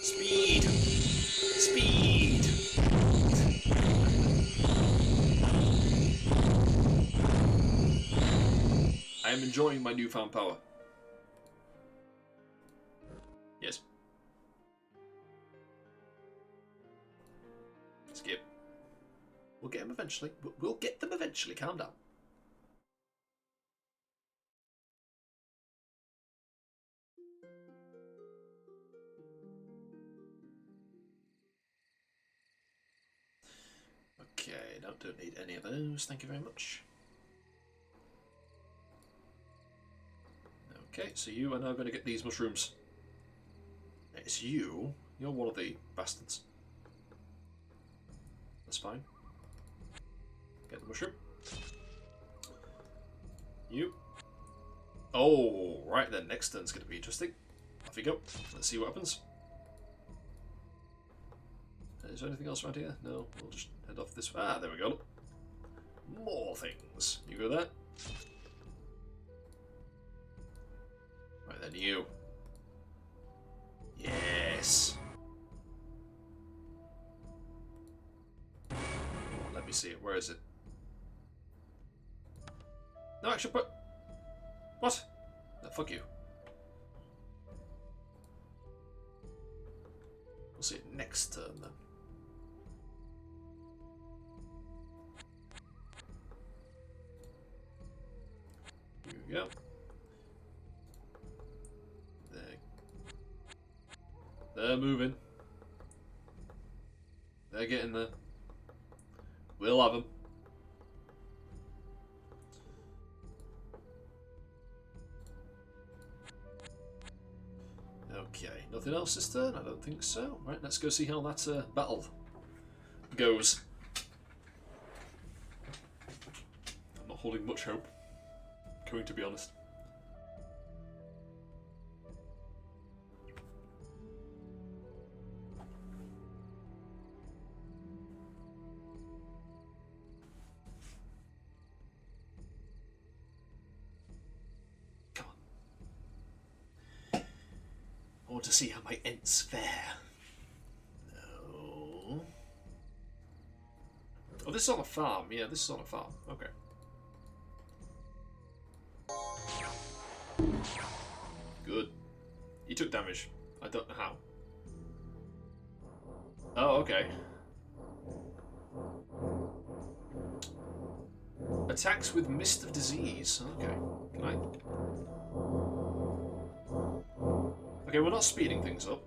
Speed! Speed! I am enjoying my newfound power. Yes. Skip. We'll get them eventually. We'll get them eventually. Calm down. Okay, no, don't need any of those. Thank you very much. Okay, so you are now going to get these mushrooms. It's you. You're one of the bastards. That's fine. Get the mushroom. You. Oh, right then. Next turn's going to be interesting. Off you go. Let's see what happens. Is there anything else around here? No, we'll just head off this way. Ah, there we go. More things. You go there. Right then, you. Yes. Let me see it. Where is it? No, actually, put. What? No, fuck you. We'll see it next turn then. Here we go. They're moving. They're getting there. We'll have them. Okay, nothing else this turn? I don't think so. Right, let's go see how that battle goes. I'm not holding much hope, going to be honest. To see how my Ents fare. No. Oh, this is on a farm. Yeah, this is on a farm. Okay. Good. He took damage. I don't know how. Oh, okay. Attacks with Mist of Disease. Okay. Can I... Okay, we're not speeding things up.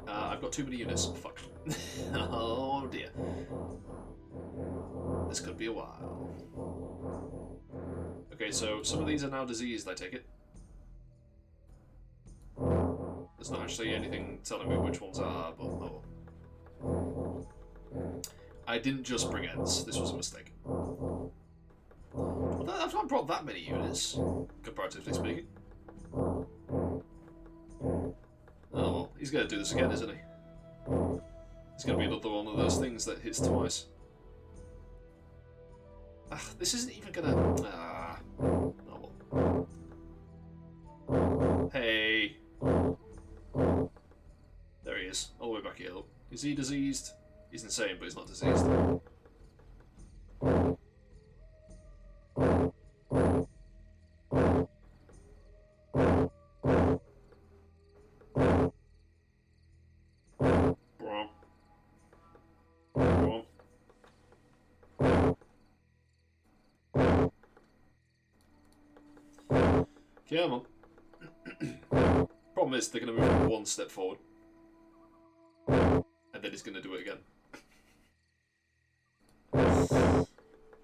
I've got too many units. Fuck. Oh dear. This could be a while. Okay, so some of these are now diseased, I take it. There's not actually anything telling me which ones are, but oh. I didn't just bring Ents. This was a mistake. Well, I've not brought that many units, comparatively speaking. Oh, well, he's going to do this again, isn't he? It's going to be another one of those things that hits twice. Ah, this isn't even going to... Ah. Oh, well. Hey. There he is, all the way back here. Look. Is he diseased? He's insane, but he's not diseased. Come on. Problem is, they're going to move one step forward. And then he's going to do it again.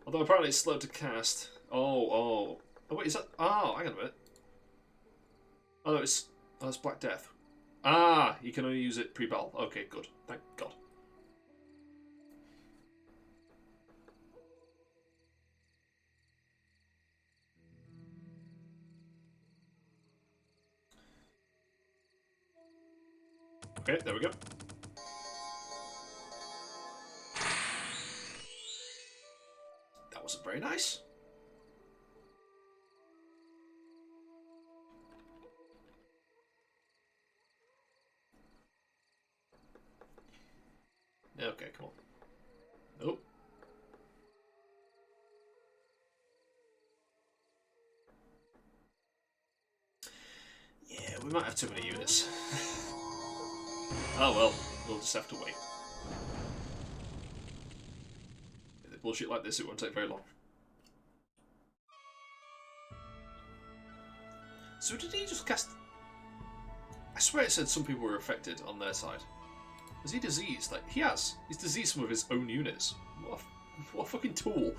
Although apparently it's slow to cast. Oh, wait, is that... Oh, hang on a minute. Oh, no, it's Black Death. Ah, you can only use it pre-battle. Okay, good. Thank God. Okay, there we go. That wasn't very nice. Okay, come on. Nope. Yeah, we might have too many units. Oh well, we'll just have to wait. With bullshit like this, it won't take very long. So did he just cast... I swear it said some people were affected on their side. Was he diseased? Like, he has. He's diseased some of his own units. What a fucking tool.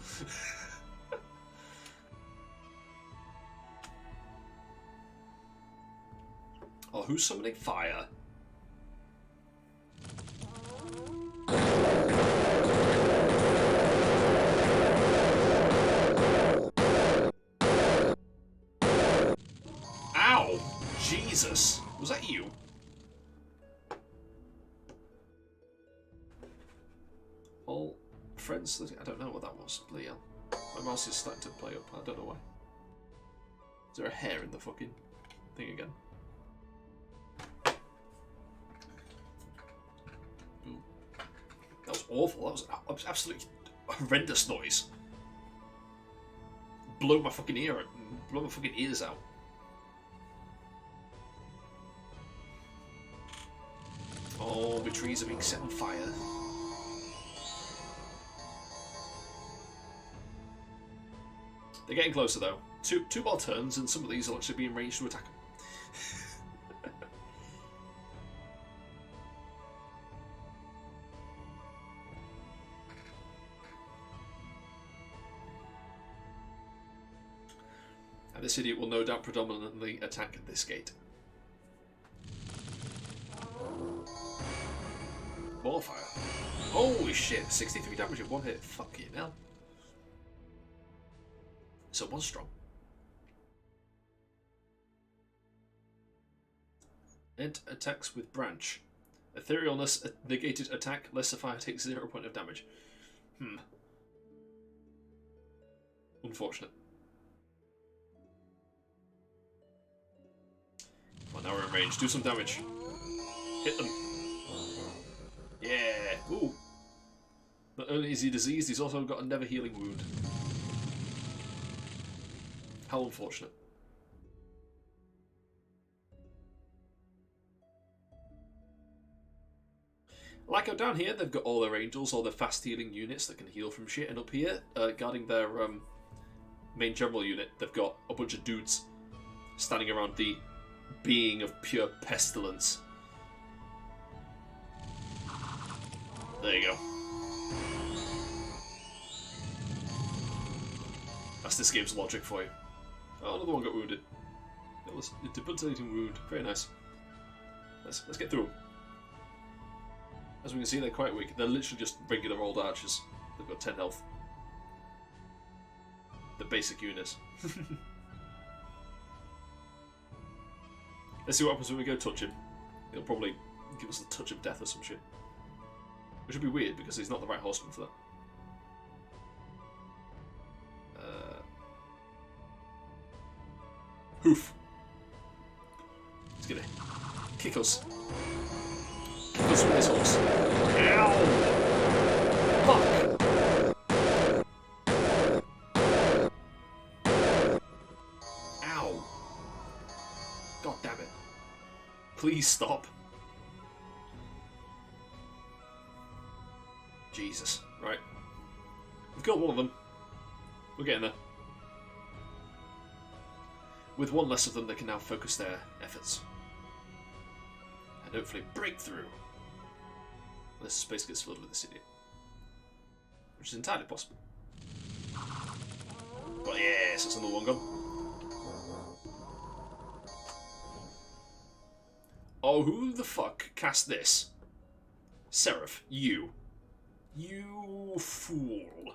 Oh, who's summoning fire? Ow! Jesus! Was that you? All friends... I don't know what that was. Bloody hell. My mouse is starting to play up. I don't know why. Is there a hair in the fucking thing again? Ooh. That was awful. That was an absolutely horrendous noise. Blow my fucking ear out. Blow my fucking ears out. Oh, the trees are being set on fire. They're getting closer though. Two more turns and some of these will actually be in range to attack them. And this idiot will no doubt predominantly attack this gate. More fire. Holy shit, 63 damage in one hit. Fucking hell. So one strong. Ent attacks with branch. Etherealness negated attack, less fire takes 0 point of damage. Unfortunate. Well, now we're in range. Do some damage. Hit them. Yeah. Ooh. Not only is he diseased, he's also got a never healing wound. How unfortunate. Like how down here they've got all their angels, all their fast healing units that can heal from shit, and up here, guarding their main general unit, they've got a bunch of dudes standing around the being of pure pestilence. There you go. That's this game's logic for you. Oh, another one got wounded. That was a debilitating wound. Very nice. Let's get through them. As we can see, they're quite weak. They're literally just regular old archers. They've got 10 health. The basic units. Let's see what happens when we go touch him. He'll probably give us the touch of death or some shit. Which would be weird because he's not the right horseman for that. Hoof. He's gonna kick us. Kick us with his horse. Ow! Fuck! Ow! God damn it. Please stop. Jesus. Right. We've killed one of them. We're getting there. With one less of them, they can now focus their efforts. And hopefully break through. Unless space gets filled with the city. Which is entirely possible. But yes, that's another one gone. Oh, who the fuck cast this? Seraph, you. You fool.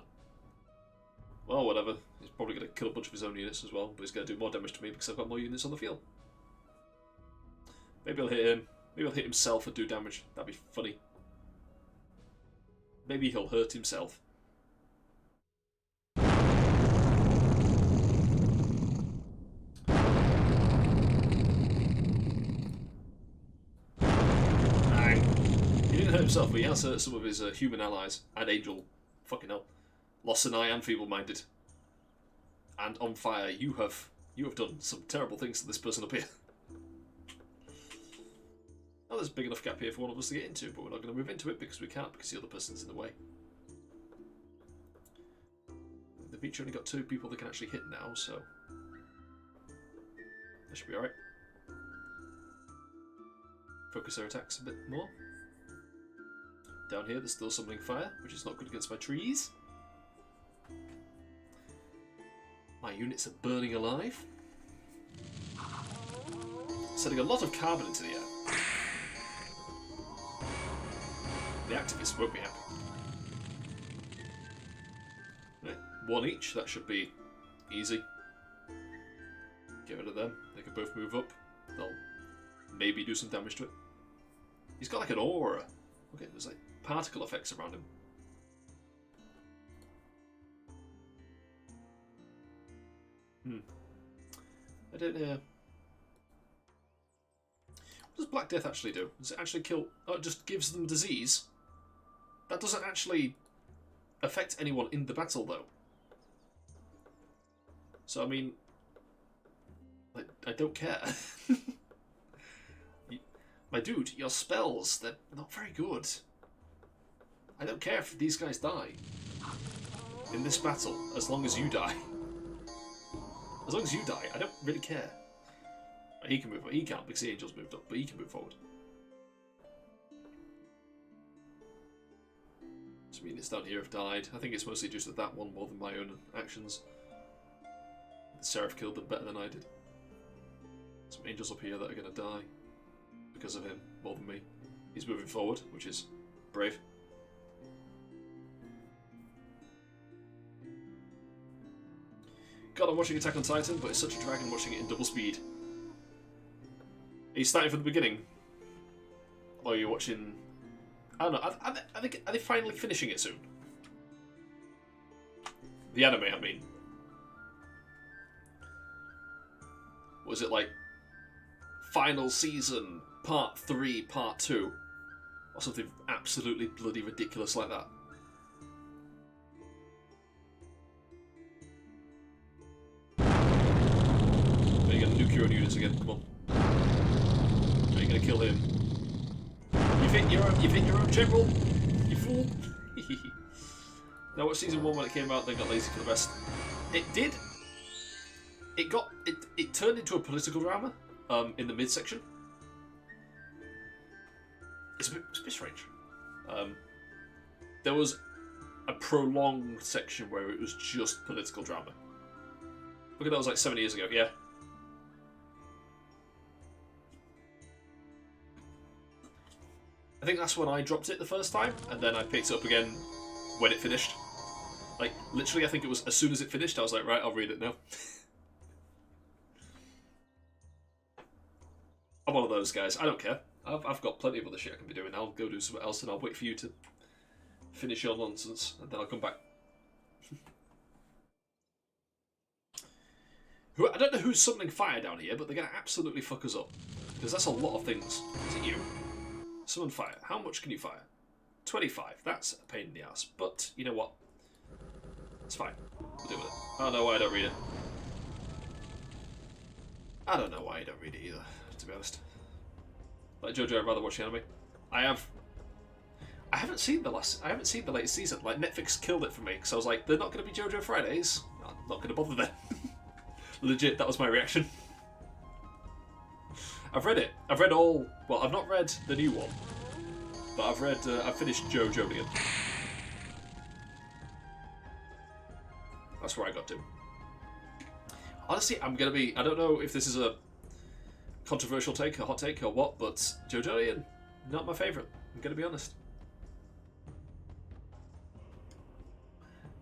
Well, whatever. He's probably going to kill a bunch of his own units as well, but he's going to do more damage to me because I've got more units on the field. Maybe I'll hit him. Maybe I'll hit himself and do damage. That'd be funny. Maybe he'll hurt himself. He didn't hurt himself, but he has hurt some of his human allies and Angel. Fucking hell. Lost an eye and feeble-minded. And on fire, you have done some terrible things to this person up here. Oh, there's a big enough gap here for one of us to get into, but we're not going to move into it because we can't, because the other person's in the way. The beach only got 2 people they can actually hit now, so that should be alright. Focus their attacks a bit more. Down here, there's still summoning fire, which is not good against my trees. My units are burning alive. Sending a lot of carbon into the air. The activists won't be happy. Right, 1 each, that should be easy. Get rid of them, they can both move up. They'll maybe do some damage to it. He's got like an aura. Okay, there's like particle effects around him. I don't know. What does Black Death actually do? Does it actually kill... Oh, it just gives them disease? That doesn't actually affect anyone in the battle, though. So, I mean... I don't care. My dude, your spells, they're not very good. I don't care if these guys die. In this battle, as long as you die. As long as you die, I don't really care. He can move. He can't because the Angel's moved up, but he can move forward. Some units down here have died. I think it's mostly due to that one more than my own actions. The Seraph killed them better than I did. Some Angels up here that are going to die because of him more than me. He's moving forward, which is brave. God, I'm watching Attack on Titan, but it's such a drag and watching it in double speed. Are you starting from the beginning? Or are you watching... I don't know, are they finally finishing it soon? The anime, I mean. Was it like... Final season, part 3, part 2? Or something absolutely bloody ridiculous like that? You're going to nuke your own units again, come on. Are you going to kill him? You've hit your own general, you fool. Now watch season 1 when it came out, then got lazy for the best. It did. It turned into a political drama in the midsection. It's a bit strange. There was a prolonged section where it was just political drama. Look at that, was like 7 years ago, yeah. I think that's when I dropped it the first time, and then I picked it up again when it finished. Like, literally, I think it was as soon as it finished, I was like, right, I'll read it now. I'm one of those guys. I don't care. I've got plenty of other shit I can be doing. I'll go do something else, and I'll wait for you to finish your nonsense, and then I'll come back. I don't know who's summoning fire down here, but they're going to absolutely fuck us up. Because that's a lot of things. Is it you? Summon fire. How much can you fire? 25. That's a pain in the ass. But, you know what? It's fine. We'll deal with it. I don't know why I don't read it. I don't know why I don't read it either, to be honest. Like JoJo, I'd rather watch the anime. I haven't seen the latest season. Like, Netflix killed it for me, because I was like, they're not going to be JoJo Fridays. I'm not going to bother them. Legit, that was my reaction. I've read it. I've read all. Well, I've not read the new one, but I've read. I've finished JoJolian. That's where I got to. Honestly, I'm gonna be. I don't know if this is a controversial take, a hot take, or what, but JoJolian, not my favourite. I'm gonna be honest.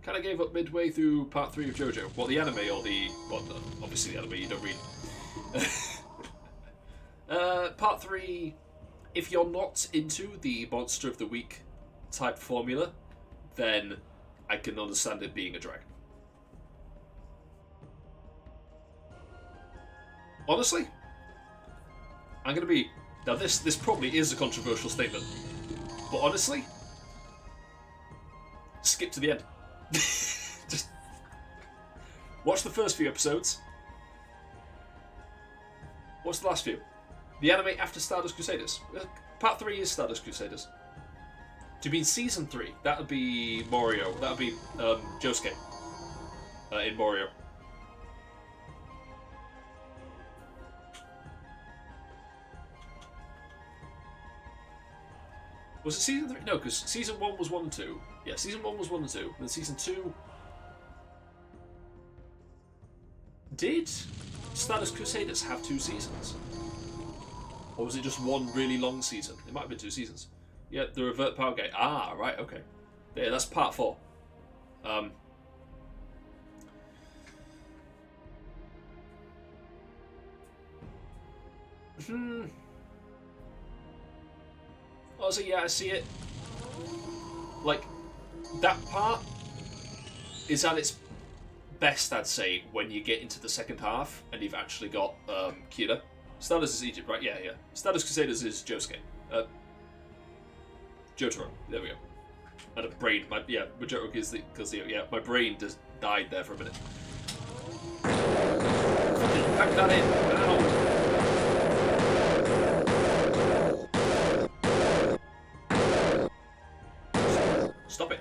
Kind of gave up midway through part 3 of JoJo. What, the anime or the... Well, no, obviously the anime, you don't read. Part 3, if you're not into the Monster of the Week type formula, then I can understand it being a drag. Honestly, I'm going to be... Now this probably is a controversial statement, but honestly, skip to the end. Just watch the first few episodes. What's the last few? The anime after Stardust Crusaders. Part 3 is Stardust Crusaders. Do you mean season 3? That would be Morio. That would be Josuke in Morio. Was it season 3? No, because season 1 was 1 and 2. Yeah, season 1 was 1 and 2. Then season 2... Did Stardust Crusaders have 2 seasons? Or was it just one really long season? It might have been 2 seasons. Yeah, the Revert Power Gate. Ah, right, okay. Yeah, that's part 4. Also, yeah, I see it. Like, that part is at its best, I'd say, when you get into the second half and you've actually got Kira. Stardust is Egypt, right? Yeah, yeah. Stardust Crusaders is Josuke. Jotaro. There we go. I had a brain. Jotaro is because my brain just died there for a minute. Pack that in. Ow. Stop it.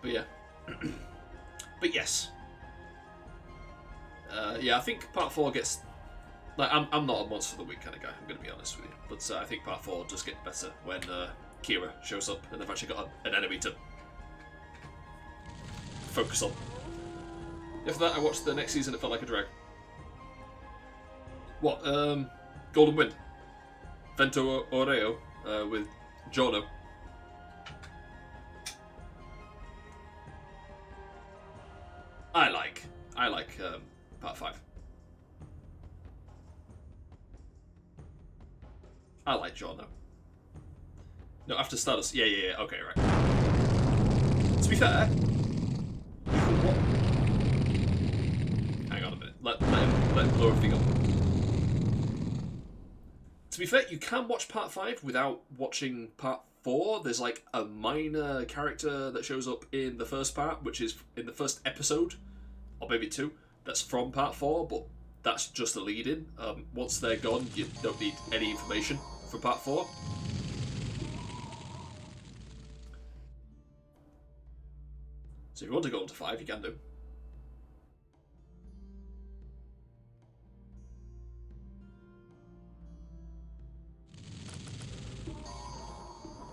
But yeah. But yes. Yeah, I think part 4 gets... Like, I'm not a Monster of the Week kind of guy, I'm going to be honest with you. But I think part 4 does get better when Kira shows up and they've actually got an enemy to focus on. After that, I watched the next season, it felt like a drag. What? Golden Wind. Vento Oreo with Giorno. I like part 5. I like Giorno. No, after Stardust. Yeah, okay, right. To be fair, what? Hang on a minute. Let him blow everything up. To be fair, you can watch part 5 without watching part 4. There's like a minor character that shows up in the first part, which is in the first episode, or maybe 2, that's from part 4, but that's just a lead-in. Once they're gone, you don't need any information from part 4. So if you want to go on to 5, you can do.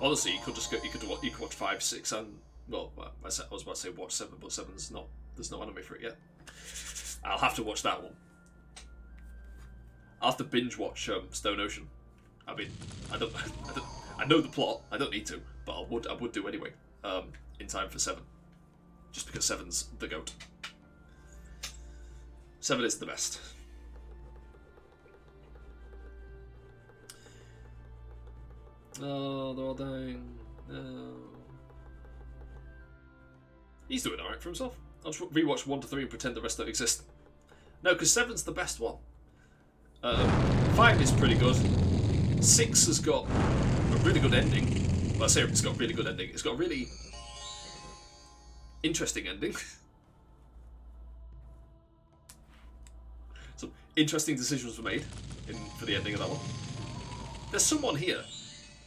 Honestly, you could just go. You could watch 5, 6, and well, I was about to say watch 7, but 7's not. There's no anime for it yet. I'll have to watch that one. I'll have to binge watch Stone Ocean. I mean, I know the plot. I don't need to, but I would do anyway. In time for 7, just because 7's the GOAT. 7 is the best. Oh, they're all dying. No. He's doing alright for himself. I'll just rewatch 1 to 3 and pretend the rest don't exist. No, because 7's the best one. 5 is pretty good. 6 has got a really good ending. Well, I say it's got a really good ending. It's got a really interesting ending. Some interesting decisions were made for the ending of that one. There's someone here.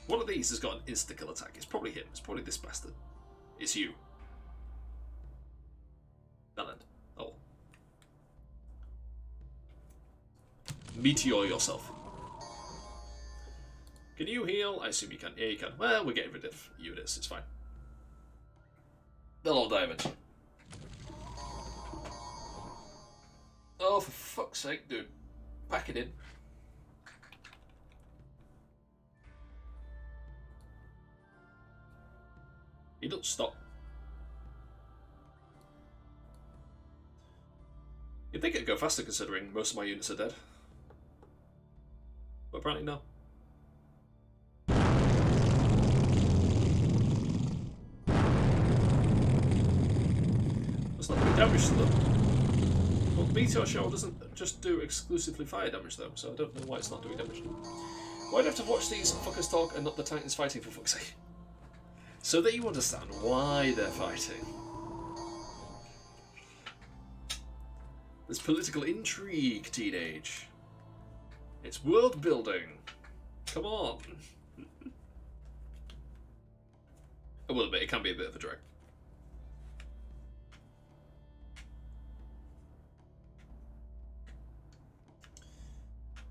One of these has got an insta-kill attack. It's probably him. It's probably this bastard. It's you. That end. Oh. Meteor yourself. Can you heal? I assume you can. Yeah, you can. Well, we're getting rid of units. It's fine. They'll all die eventually. Oh, for fuck's sake, dude. Pack it in. He doesn't stop. You'd think it'd go faster considering most of my units are dead. But apparently no. That's not doing damage to them. Well, Meteor Shower doesn't just do exclusively fire damage though, so I don't know why it's not doing damage. Why do I have to watch these fuckers talk and not the Titans fighting, for fuck's sake? So that you understand why they're fighting. There's political intrigue, teenage. It's world building. Come on. I will admit, it can be a bit of a drag.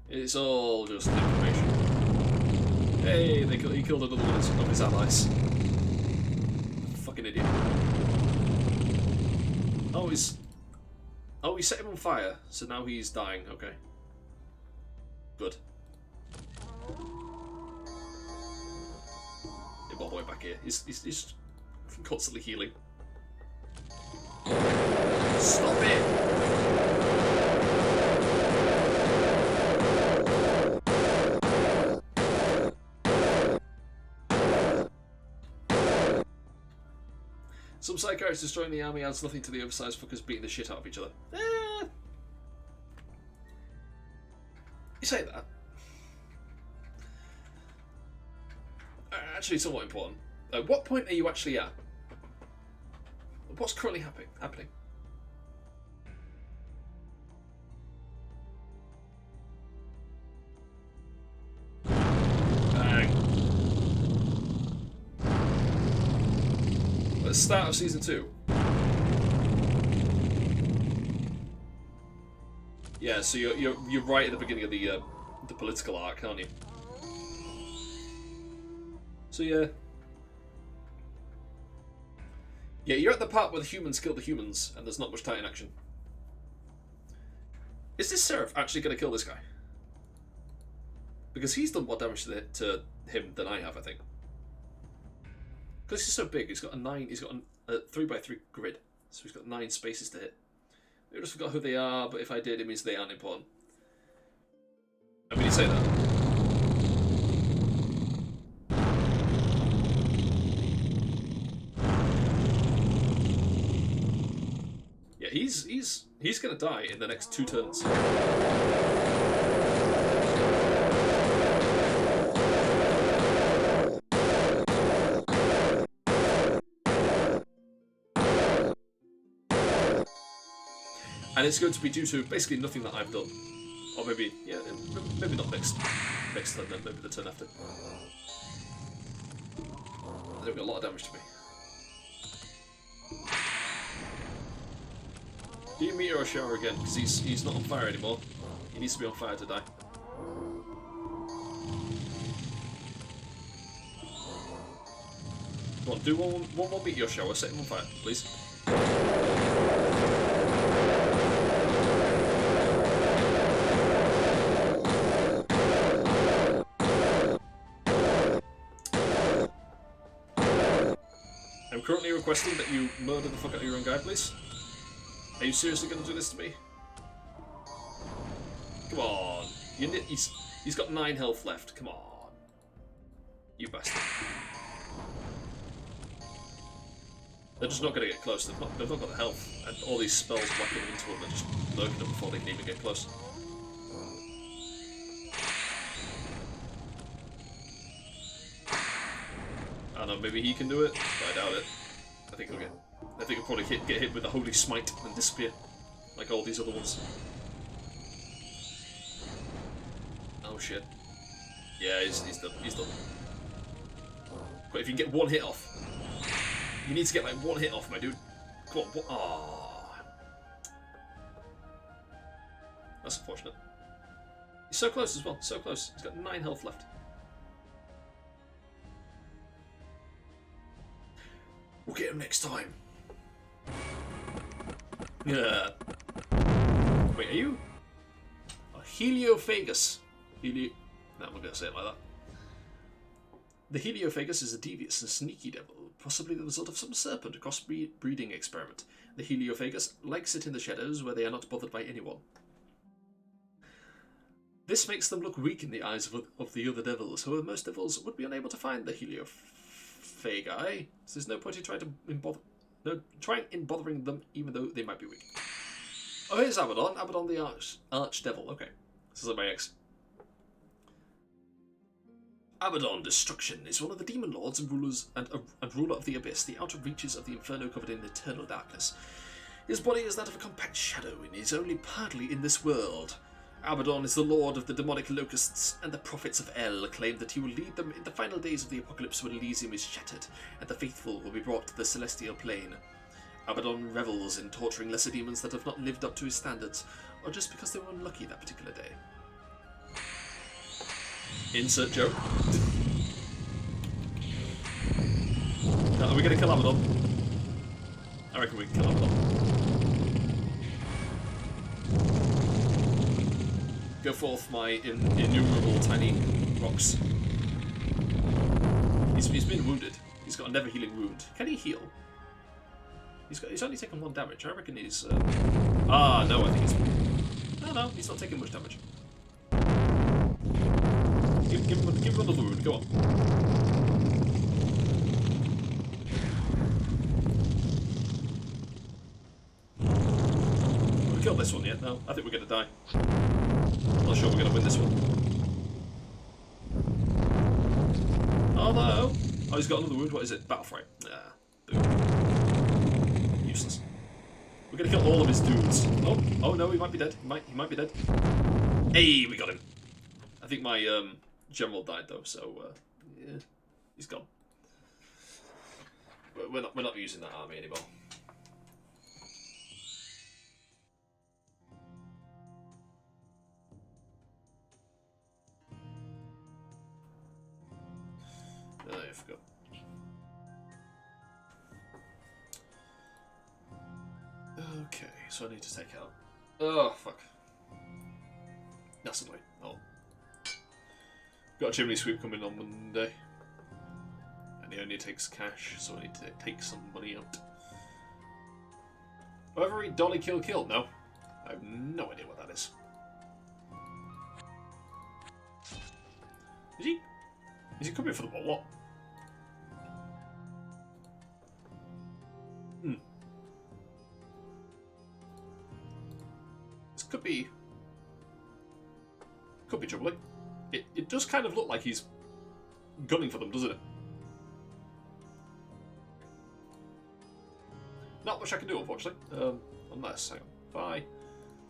It's all just information. Hey, he killed another one of his allies. Fucking idiot. Oh, he set him on fire, so now he's dying. Okay. Good. Get my boy back here. He's constantly healing. Stop it! Some side characters destroying the army adds nothing to the oversized fuckers beating the shit out of each other. You say that. Actually, somewhat important. At what point are you actually at? What's currently happening? At the start of season 2. Yeah, so you're right at the beginning of the political arc, aren't you? So yeah. Yeah, you're at the part where the humans kill the humans, and there's not much Titan action. Is this Seraph actually going to kill this guy? Because he's done more damage to him than I have, I think. Because he's so big, he's got a 3x3 grid, so he's got 9 spaces to hit. I just forgot who they are, but if I did, it means they aren't important. I mean, you say that. Yeah, he's gonna die in the next 2 turns. And it's going to be due to basically nothing that I've done. Or maybe, yeah, maybe not next turn then, maybe the turn after. They've got a lot of damage to me. Do you meteor shower again? Because he's not on fire anymore. He needs to be on fire to die. Come on, do one more meteor shower, set him on fire, please. I'm currently requesting that you murder the fuck out of your own guy, please. Are you seriously going to do this to me? Come on. He's got 9 health left. Come on. You bastard. They're just not going to get close. They've not got the health. And all these spells whacking into them, they're just lurking them before they can even get close. I don't know, maybe he can do it, but I doubt it. I think he'll probably get hit with the Holy Smite and disappear, like all these other ones. Oh shit. Yeah, he's done. He's done. But if you can get 1 hit off, you need to get like 1 hit off, my dude. Come on. Oh. That's unfortunate. He's so close as well, so close. He's got 9 health left. We'll get him next time. Yeah. Wait, are you? A Heliophagus. No, I'm not going to say it like that. The Heliophagus is a devious and sneaky devil, possibly the result of some serpent cross-breeding experiment. The Heliophagus likes it in the shadows where they are not bothered by anyone. This makes them look weak in the eyes of the other devils, however most devils would be unable to find the Heliophagus, so there's no point in trying in bothering them even though they might be weak. Oh, here's Abaddon. Abaddon the Archdevil. Okay, this is my ex. Abaddon Destruction is one of the demon lords and rulers and ruler of the abyss, the outer reaches of the inferno covered in eternal darkness. His body is that of a compact shadow and is only partly in this world. Abaddon is the lord of the demonic locusts, and the prophets of El claim that he will lead them in the final days of the apocalypse when Elysium is shattered and the faithful will be brought to the celestial plane. Abaddon revels in torturing lesser demons that have not lived up to his standards, or just because they were unlucky that particular day. Insert joke. Are we going to kill Abaddon? I reckon we can kill Abaddon. Go forth, my innumerable tiny rocks. He's been wounded. He's got a never healing wound. Can he heal? He's only taken 1 damage. I reckon he's. No, I think he's. No, he's not taking much damage. Give him another wound. Go on. Have we killed this one yet? No, I think we're gonna die. Not sure we're gonna win this one. Oh no! Oh, he's got another wound. What is it? Battle Fright. Ah, boom. Useless. We're gonna kill all of his dudes. Oh no, he might be dead. He might be dead. Hey, we got him. I think my general died though, so yeah, he's gone. We're not using that army anymore. I forgot. Okay, so I need to take out. Oh fuck. That's annoying. Oh. Got a chimney sweep coming on Monday. And he only takes cash, so I need to take some money out. However, Dolly Kill Kill? No. I have no idea what that is. Is he? Is he coming for them or what? This could be troubling. It does kind of look like he's gunning for them, doesn't it? Not much I can do, unfortunately. Unless, hang on. Bye.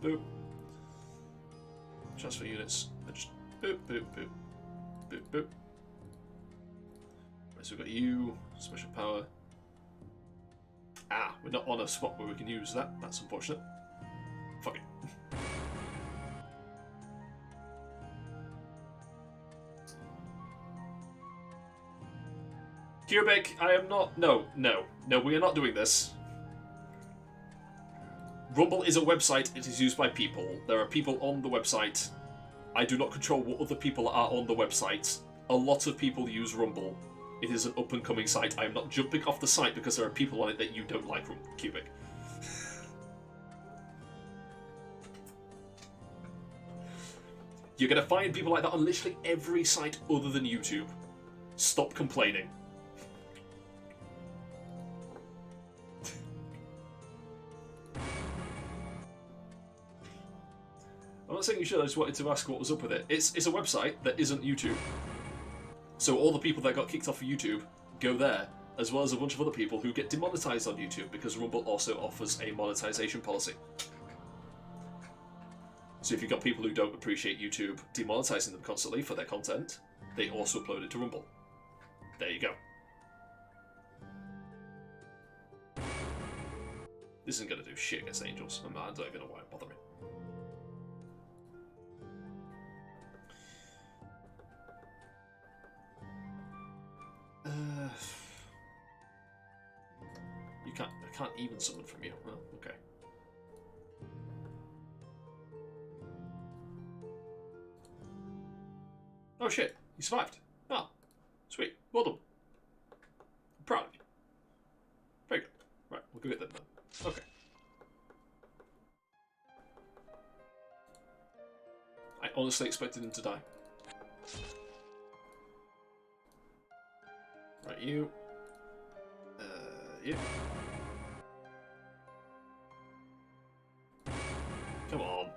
Boop. Transfer units. Just boop, boop, boop. Boop, boop. Right, so we've got you. Special power. Ah, we're not on a spot where we can use that. That's unfortunate. Fuck it. Cubic, I am not. No, we are not doing this. Rumble is a website. It is used by people. There are people on the website. I do not control what other people are on the website. A lot of people use Rumble. It is an up-and-coming site. I am not jumping off the site because there are people on it that you don't like, Cubic. You're going to find people like that on literally every site other than YouTube. Stop complaining. I'm not saying you should, I just wanted to ask what was up with it. It's a website that isn't YouTube. So all the people that got kicked off of YouTube go there, as well as a bunch of other people who get demonetized on YouTube because Rumble also offers a monetization policy. So if you've got people who don't appreciate YouTube demonetizing them constantly for their content, they also upload it to Rumble. There you go. This isn't going to do shit against angels. I don't even know why I'm bothering. You can't. I can't even summon from you. Oh, okay. Oh shit! You survived. Oh, sweet. Well done. I'm proud of you. Very good. Right, we'll go get them then. Okay. I honestly expected him to die. Right, you. You. Come on.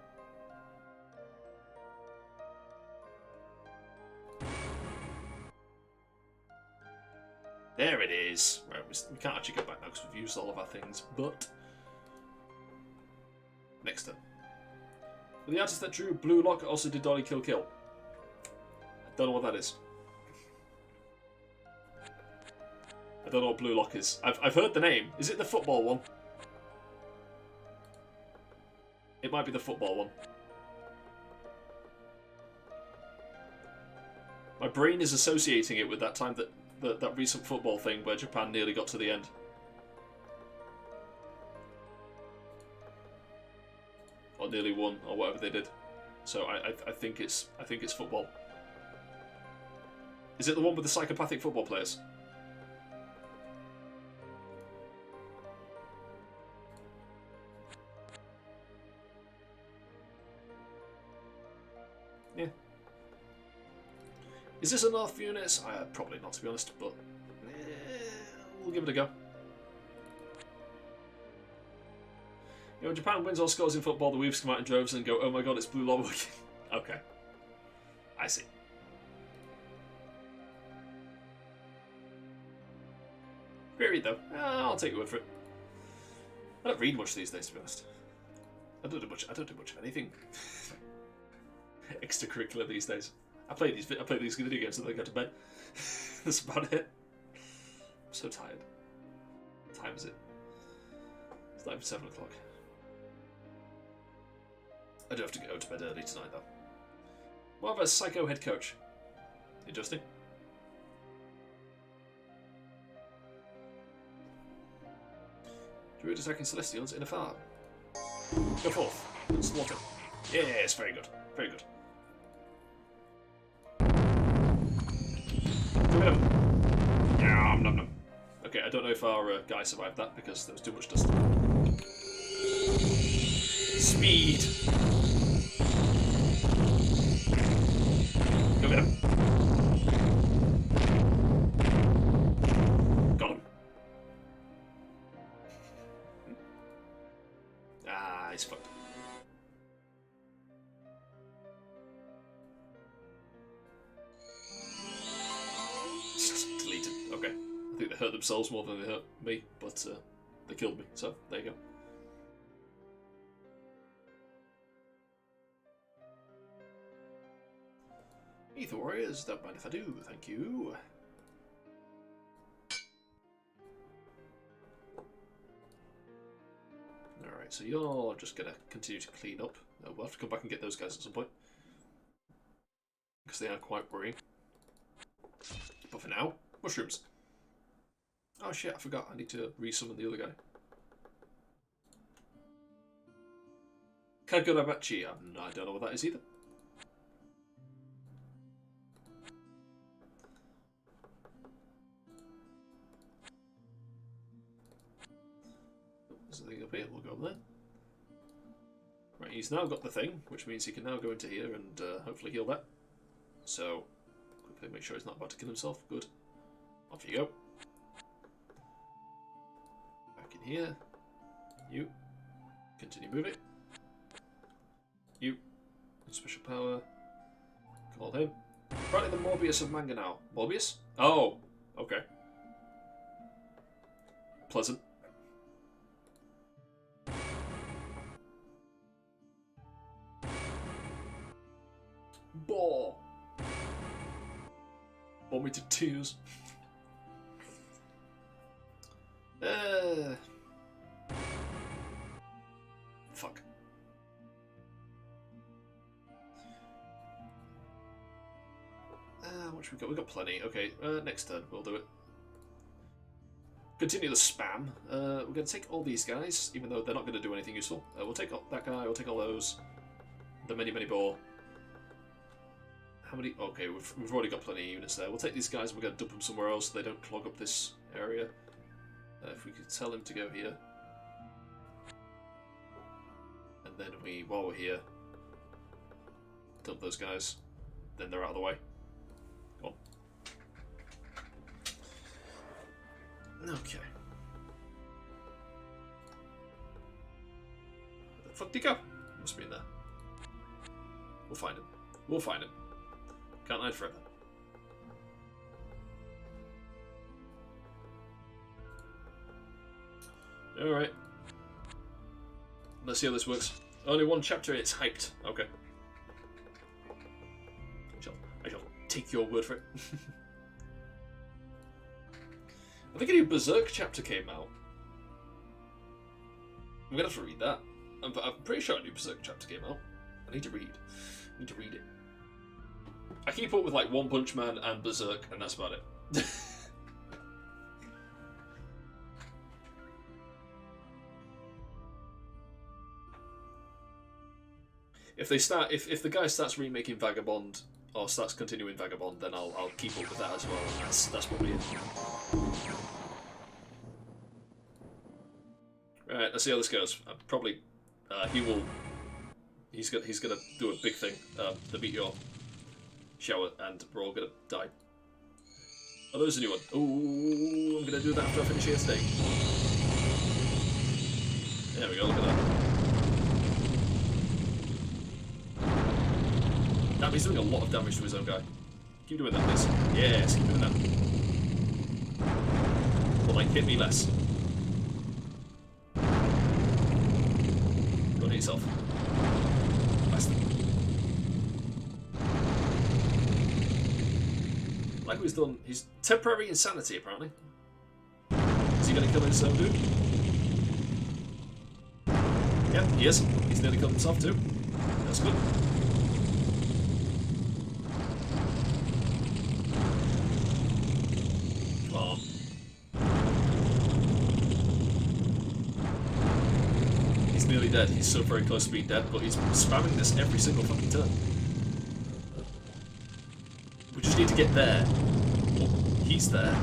There it is. Right, we can't actually go back now because we've used all of our things, but... Next turn. The artist that drew Blue Lock also did Dolly Kill Kill. I don't know what that is. I don't know what Blue Lock is. I've heard the name. Is it the football one? It might be the football one. My brain is associating it with that time that recent football thing where Japan nearly got to the end. Or nearly won, or whatever they did. So I think it's football. Is it the one with the psychopathic football players? Yeah. Is this enough units? Probably not, to be honest, but we'll give it a go. You know, when Japan wins or scores in football, the weaves come out in droves and go, oh my god, it's Blue Lava. Okay. I see. Great read, though. I'll take your word for it. I don't read much these days, to be honest. I don't do much of anything extracurricular these days. I play these video games until I go to bed. That's about it. I'm so tired. What time is it? It's not even 7 o'clock. I do have to go to bed early tonight, though. What about a psycho head coach? Interesting. Druid attacking Celestials in a farm. Go forth. Slaughter. Yes, very good. Very good. Go get him. Nom nom nom. Okay, I don't know if our guy survived that because there was too much dust. Speed. Go get him. Got him. Ah, he's fucked. Deleted. Okay. I think they hurt themselves more than they hurt me, but they killed me, so there you go. Ether Warriors, don't mind if I do, thank you. Alright, so you're just going to continue to clean up. We'll have to come back and get those guys at some point. Because they are quite worrying. But for now, mushrooms. Oh shit, I forgot. I need to resummon the other guy. Kagurabachi, I don't know what that is either. There's a thing up here, we'll go up there. Right, he's now got the thing, which means he can now go into here and hopefully heal that. So, quickly make sure he's not about to kill himself. Good. Off you go. Back in here. You. Continue moving. You. Special power. Call him. Apparently the Morbius of manga now. Morbius? Oh, okay. Pleasant. Bore. Bore me to tears. Fuck. What should we got? We got plenty. Okay, next turn we'll do it. continue the spam. We're going to take all these guys, even though they're not going to do anything useful. We'll take that guy, we'll take all those. The many boar. How many? Okay, we've already got plenty of units there. We'll take these guys and we're going to dump them somewhere else so they don't clog up this area. If we could tell him to go here. And then while we're here, dump those guys. Then they're out of the way. Go on. Okay. Where the fuck did he go? Must be in there. We'll find him. We'll find him. Can't hide forever. Alright. Let's see how this works. Only one chapter, it's hyped. Okay. I shall take your word for it. I think a new Berserk chapter came out. I'm gonna have to read that. I'm pretty sure a new Berserk chapter came out. I need to read. I need to read it. I keep up with like One Punch Man and Berserk, and that's about it. If the guy starts remaking Vagabond or starts continuing Vagabond, then I'll keep up with that as well. And that's what we do. Right, let's see how this goes. Probably he's gonna do a big thing. The meteor shower, and we're all gonna die. Oh, there's a new one. Ooh, I'm gonna do that after I finish here today. There we go. Look at that. Damn, he's doing a lot of damage to his own guy. Keep doing that, please. Yes, keep doing that. But like, hit me less. Go hit yourself. Bastard. Like he's done. He's temporary insanity, apparently. Is he going to kill his own dude? Yep, he is. He's nearly killed himself too. That's good. Come on. He's nearly dead. He's so very close to being dead, but he's spamming this every single fucking turn. We just need to get there. Oh, he's there.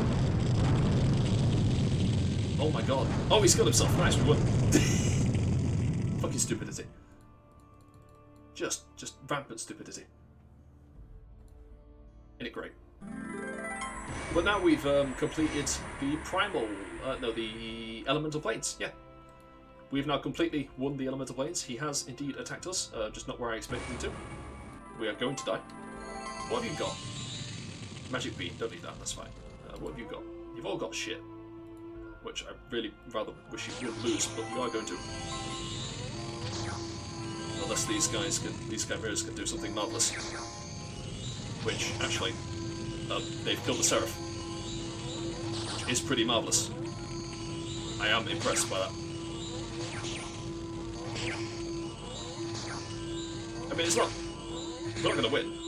Oh my god. Oh, he's killed himself. Nice, we won. Fucking stupidity. Just rampant stupidity. Isn't it great? But now we've completed the primal, the elemental planes. Yeah. We've now completely won the elemental planes. He has indeed attacked us, just not where I expected him to. We are going to die. What have you got? Magic beam, don't need that, that's fine. What have you got? You've all got shit. Which I really rather wish you would lose, but you are going to. Unless these chimeras can do something marvellous. Which, actually, they've killed the Seraph. Which is pretty marvellous. I am impressed by that. I mean, we're not going to win.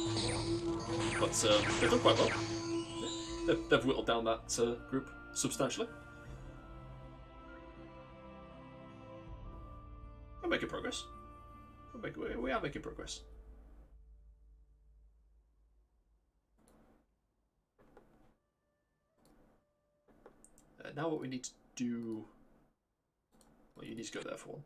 But they've done quite well. They've whittled down that group substantially. We're making progress. We are making progress. Now what we need to do... Well, you need to go there for one.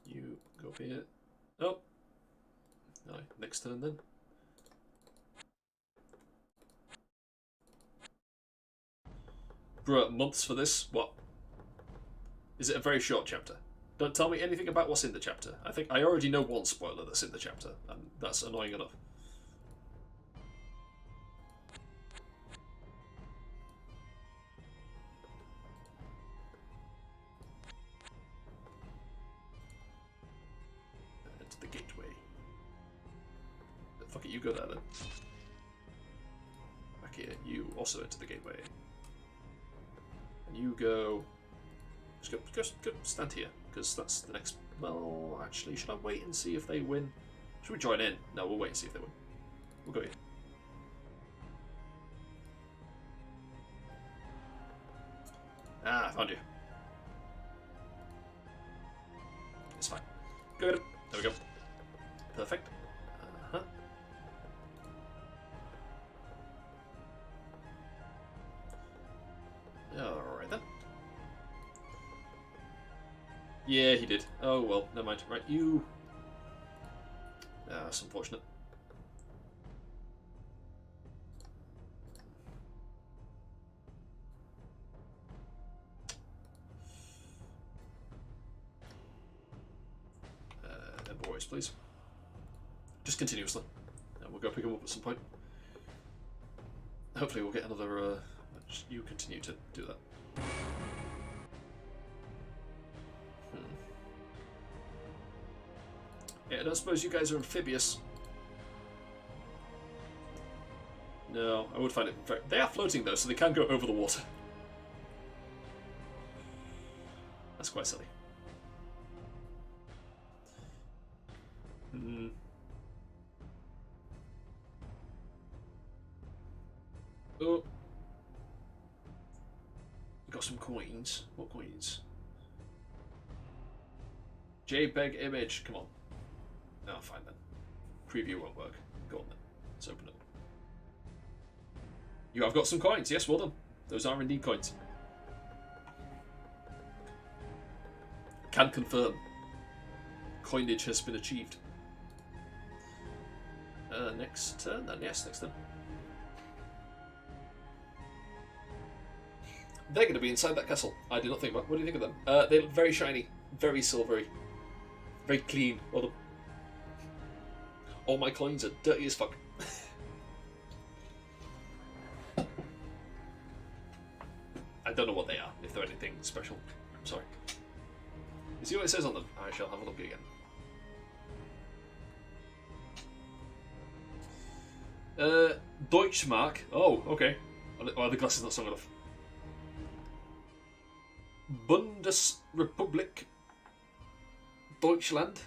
You go up here. Oh! No, next turn then. Bruh, months for this? What? Is it a very short chapter? Don't tell me anything about what's in the chapter. I think I already know one spoiler that's in the chapter, and that's annoying enough. Enter the gateway. Fuck it, you go there then. Back here, you also enter the gateway. And you go... Just go stand here, because that's the next... Well, actually, should I wait and see if they win? Should we join in? No, we'll wait and see if they win. We'll go here. Ah, I found you. It's fine. Go get him. There we go. Perfect. Uh-huh. Alright then. Yeah, he did. Oh well, never mind. Right, you... Ah, that's unfortunate. Boys, please. Just continuously. And we'll go pick him up at some point. Hopefully we'll get another... you continue to do that. Yeah, I don't suppose you guys are amphibious. No, I would find it very... They are floating though, so they can go over the water. That's quite silly. Oh. Got some coins. What coins? JPEG image. Come on. Oh, fine then. Preview won't work. Go on then. Let's open it. You have got some coins. Yes, well done. Those are indeed coins. Can confirm. Coinage has been achieved. Next turn then. Yes, next turn. They're going to be inside that castle. I do not think about. What do you think of them? They look very shiny, very silvery, very clean. All my coins are dirty as fuck. I don't know what they are, if they're anything special. I'm sorry. You see what it says on them? I shall have a look again. Deutschmark. Oh, okay. Oh, the glass is not strong enough. Bundesrepublik Deutschland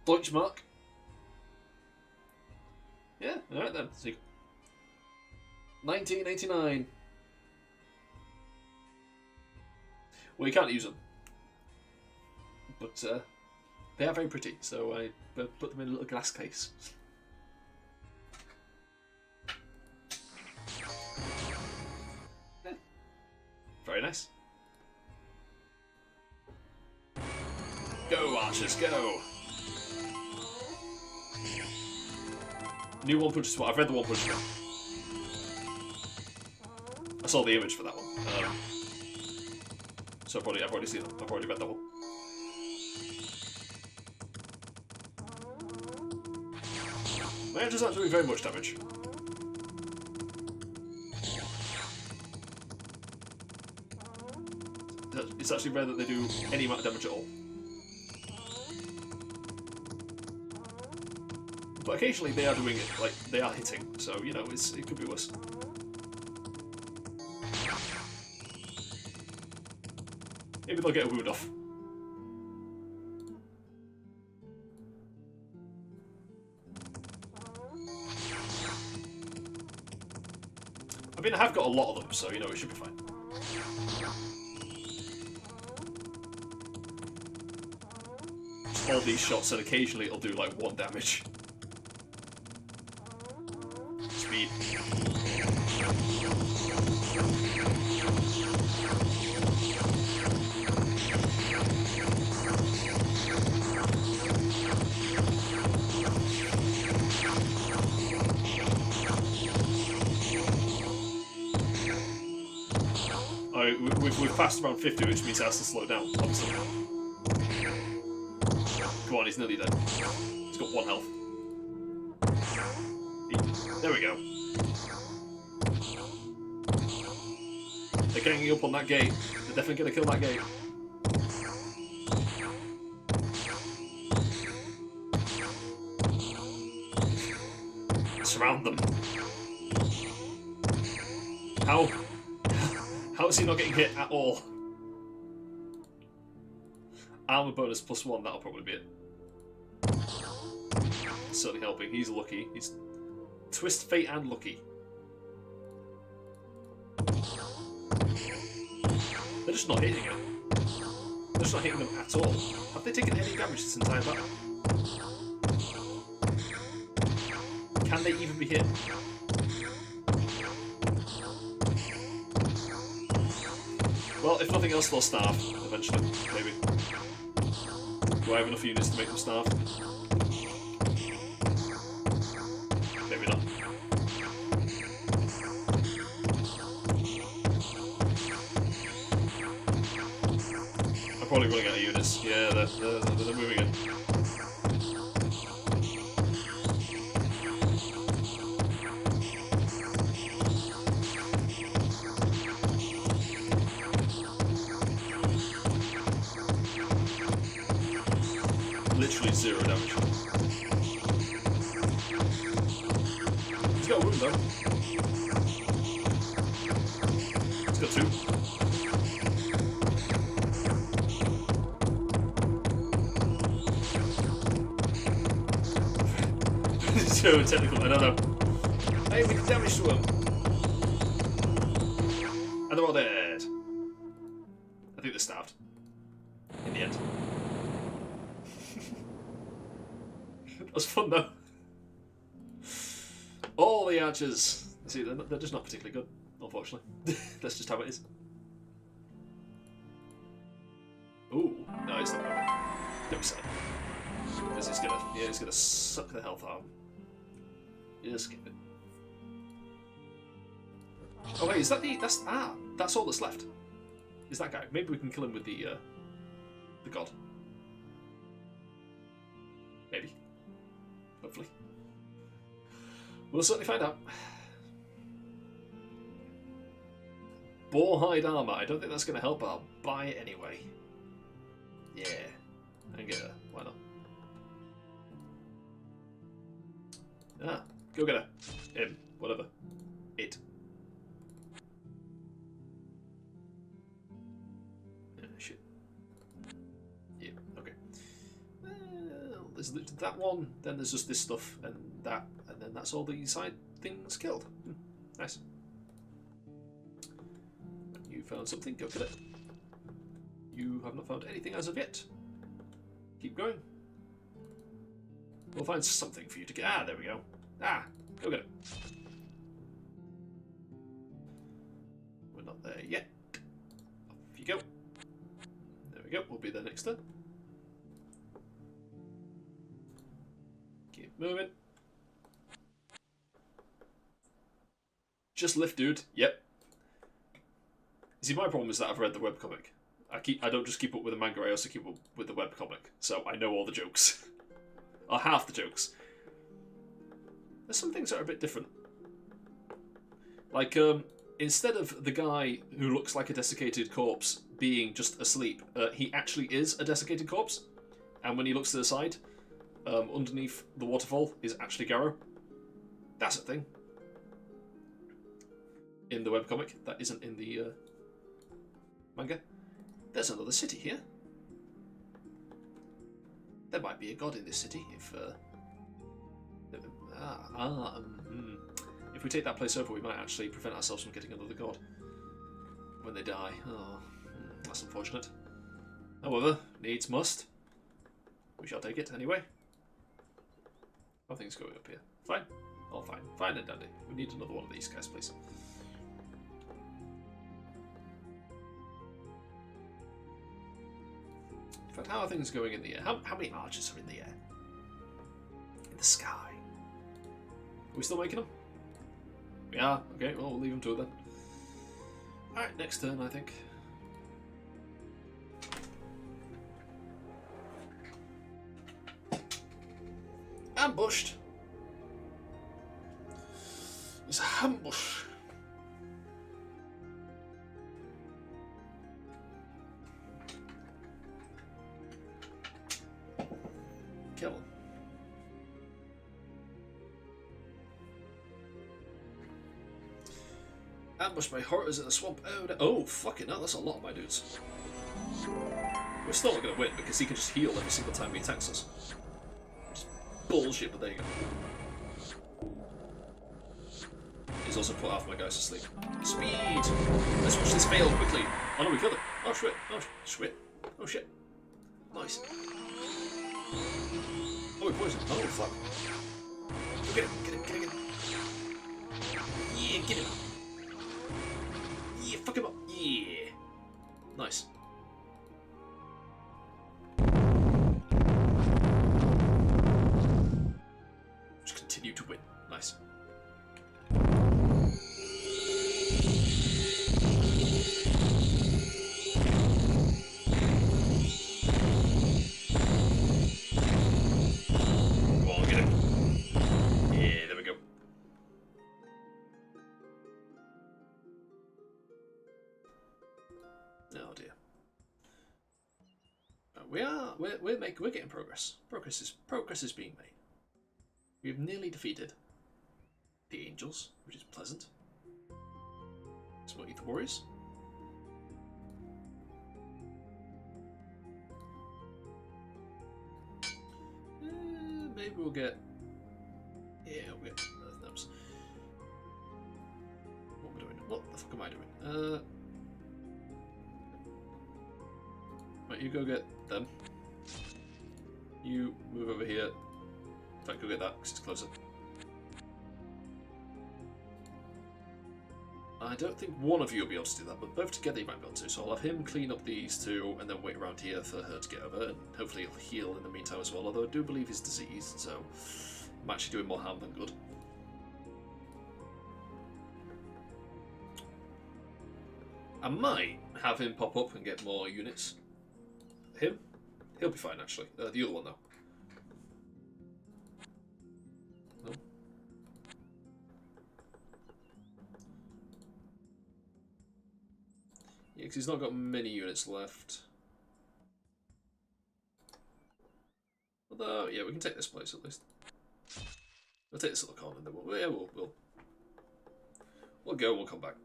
Deutschmark. Yeah, alright then. 1989. Well, you can't use them. But they are very pretty, so I put them in a little glass case. Very nice. Go, archers, go! New One Punch Sword. I've read the One Punch Sword. I saw the image for that one. So I've already seen it. I've already read that one. My archers aren't doing very much damage. It's actually rare that they do any amount of damage at all. But occasionally they are doing it, like, they are hitting, so, you know, it could be worse. Maybe they'll get a wound off. I mean, I have got a lot of them, so, you know, it should be fine. All these shots, and occasionally it'll do like 1 damage. Speed. Alright, we've passed around 50, which means it has to slow down, obviously. Come on, he's nearly dead. He's got 1 health. There we go. They're ganging up on that gate. They're definitely going to kill that gate. Surround them. How is he not getting hit at all? Armor bonus +1, that'll probably be it. Certainly helping. He's lucky. He's Twist, Fate, and lucky. They're just not hitting it. They're just not hitting them at all. Have they taken any damage this entire battle? Can they even be hit? Well, if nothing else, they'll starve eventually, maybe. Do I have enough units to make them starve? Maybe not. I'm probably running out of units. Yeah, they're moving in. Literally 0 damage. He's got a wound though. He's got 2. So technical, I don't know. Hey, we did damage to him! And they're all dead. I think they're starved. In the end. That was fun though. All the archers. See, they're just not particularly good, unfortunately. That's just how it is. Ooh, no, it's not going to don't be sad. Because it's gonna suck the health out. Just skip it. Oh wait, is that that's all that's left. Is that guy? Maybe we can kill him with the god. Maybe. Hopefully. We'll certainly find out. Boar hide armor. I don't think that's going to help, but I'll buy it anyway. Yeah. I can get her. Why not? Ah, go get her. Him. Whatever. It. Shit. Yeah, okay. There's that one, then there's just this stuff, and that, and then that's all the side things killed. Nice. You found something, go get it. You have not found anything as of yet. Keep going. We'll find something for you to get. Ah, there we go. Ah, go get it. We're not there yet. Off you go. There we go, we'll be there next turn. Keep moving. Just lift, dude. Yep. See, my problem is that I've read the webcomic. I don't just keep up with the manga, I also keep up with the webcomic. So I know all the jokes. Or half the jokes. There's some things that are a bit different. Like, instead of the guy who looks like a desiccated corpse being just asleep, he actually is a desiccated corpse. And when he looks to the side, underneath the waterfall is actually Garrow. That's a thing. In the webcomic, that isn't in the manga. There's another city here. There might be a god in this city if if we take that place over, we might actually prevent ourselves from getting another god when they die. Oh, that's unfortunate. However, needs must. We shall take it anyway. Nothing's going up here. Fine. All fine. Fine and dandy. We need another one of these guys, please. In fact, how are things going in the air? How many archers are in the air? In the sky? Are we still making them? We are. Okay, well, we'll leave them to it then. Alright, next turn, I think. Ambushed! It's a ambush. Kill him. Ambushed by horrors in the swamp. Oh, fucking hell, that's a lot of my dudes. We're still not going to win because he can just heal every single time he attacks us. Just bullshit, but there you go. He's also put half my guys to sleep. Speed! Let's watch this fail quickly. Oh no, we killed it. Oh shit! Oh shit! Oh shit! Nice. Oh, he poisoned. Oh fuck! Go get him! Get him! Get him! Get him! Yeah, get him! Yeah, fuck him up! Yeah! Nice. Just continue to win. Nice. Go on, get him. Yeah, there we go. Oh dear. We're getting progress. Progress is being made. We've nearly defeated the angels, which is pleasant. Small Ether Warriors. Maybe we'll get. Yeah, we'll get Earth Nubs. What am I doing? What the fuck am I doing? Right, you go get them. You move over here. In fact, go get that because it's closer. I don't think one of you will be able to do that, but both together you might be able to. So I'll have him clean up these two and then wait around here for her to get over, and hopefully he'll heal in the meantime as well, although I do believe he's diseased, so I'm actually doing more harm than good. I might have him pop up and get more units. Him? He'll be fine, actually. The other one, though. No? Yeah, because he's not got many units left. Although, yeah, we can take this place at least. We'll take this little corner, and then we'll go. We'll come back.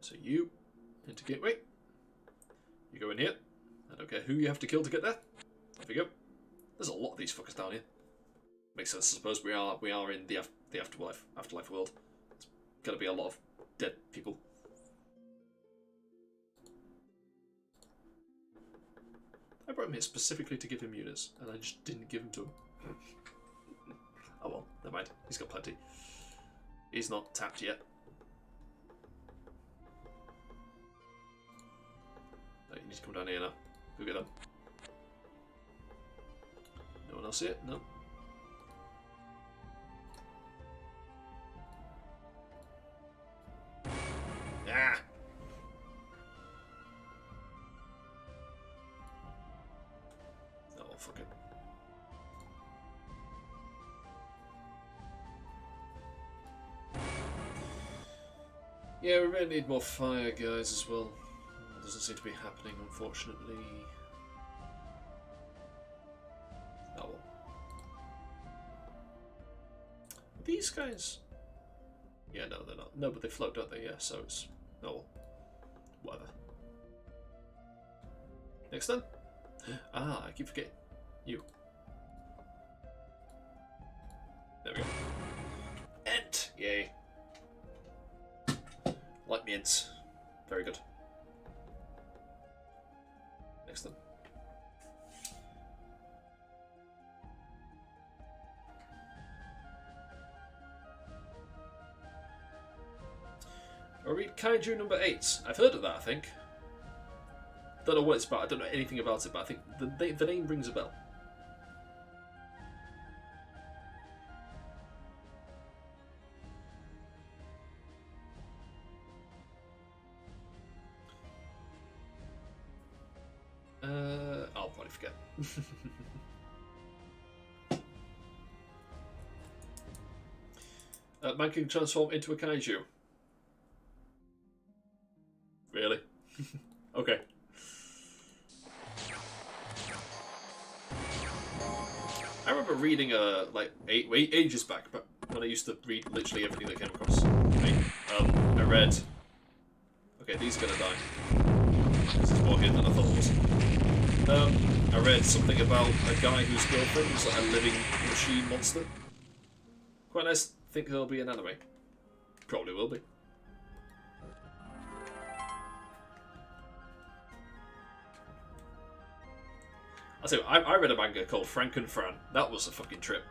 So you into gateway. You go in here. I don't care who you have to kill to get there. Off you go. There's a lot of these fuckers down here. Makes sense, I suppose. We are in the afterlife world. It's gonna be a lot of dead people. I brought him here specifically to give him units, and I just didn't give them to him. Oh well, never mind. He's got plenty. He's not tapped yet. No, you need to come down here now. Go get them. No one else here? No. Ah! Oh, fuck it. Yeah, we really need more fire guys as well. Doesn't seem to be happening, unfortunately. Oh well. These guys... Yeah, no, they're not. No, but they float, don't they? Yeah, so it's... Oh well. Whatever. Next then? Ah, I keep forgetting. You. There we go. Ent! Yay. Like me Ents. Very good. Next then. I'll read Kaiju number 8. I've heard of that, I think. Don't know what it's about. I don't know anything about it, but I think the name rings a bell. I'll probably forget. Man can transform into a kaiju. Really? Okay. I remember reading like ages back, but when I used to read literally everything that came across me, I read. Okay, these are gonna die. This is more here than I thought it was. I read something about a guy whose girlfriend was like a living machine monster. Quite a nice think there'll be an anime. Probably will be. I'll tell you, I read a manga called Frank and Fran. That was a fucking trip.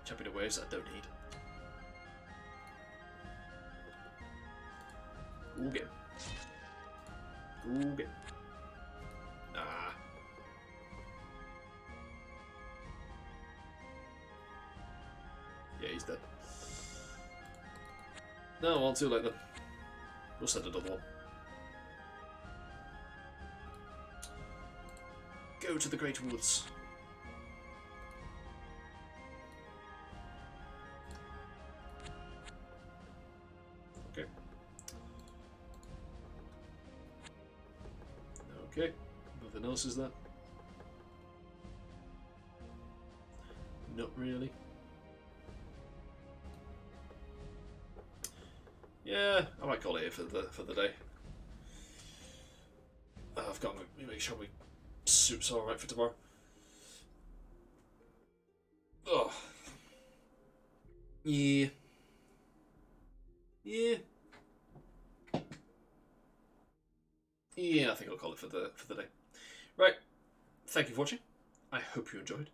Jumping to waves that I don't need. Cool game. Cool game. Ah. Yeah, he's dead. No, well, too late then. We'll send another one. Go to the Great Woods. Okay. Okay. Nothing else is there? Not really. Yeah, I might call it here for the day. I've got to make sure my suit's alright for tomorrow. Oh. Yeah. Yeah. Yeah, I think I'll call it for the day. Right. Thank you for watching. I hope you enjoyed.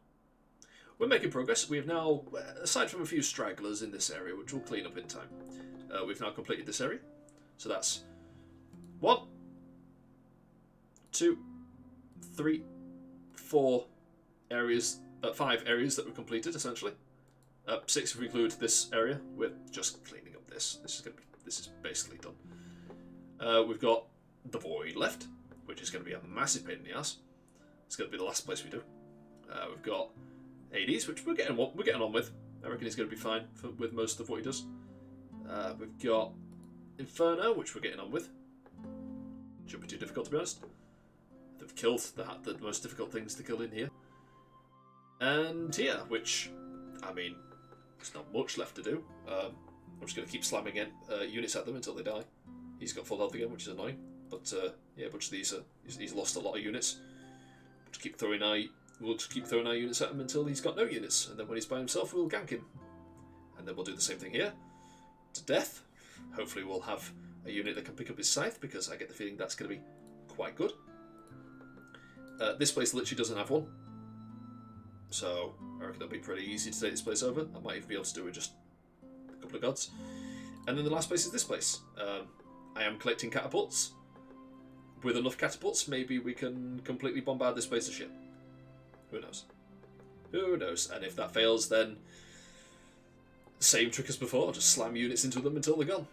We're making progress. We have now, aside from a few stragglers in this area, which we'll clean up in time, we've now completed this area. So that's 1, 2, 3, 4 areas, 5 areas that were completed essentially. 6 if we include this area. We're just cleaning up this. This is basically done. We've got the void left, which is going to be a massive pain in the ass. It's going to be the last place we do. We've got Hades, which we're getting on with. I reckon he's going to be fine with most of what he does. We've got Inferno, which we're getting on with. Shouldn't be too difficult, to be honest. They've killed the most difficult things to kill in here. And here, which, I mean, there's not much left to do. I'm just going to keep slamming units at them until they die. He's got full health again, which is annoying. But yeah, a bunch of these he's lost a lot of units. We'll just keep throwing our units at him until he's got no units, and then when he's by himself, we'll gank him. And then we'll do the same thing here, to death. Hopefully we'll have a unit that can pick up his scythe, because I get the feeling that's going to be quite good. This place literally doesn't have one, so I reckon it'll be pretty easy to take this place over. I might even be able to do it with just a couple of gods. And then the last place is this place. I am collecting catapults. With enough catapults, maybe we can completely bombard this place to shit. Who knows? Who knows? And if that fails, then same trick as before. Just slam units into them until they're gone.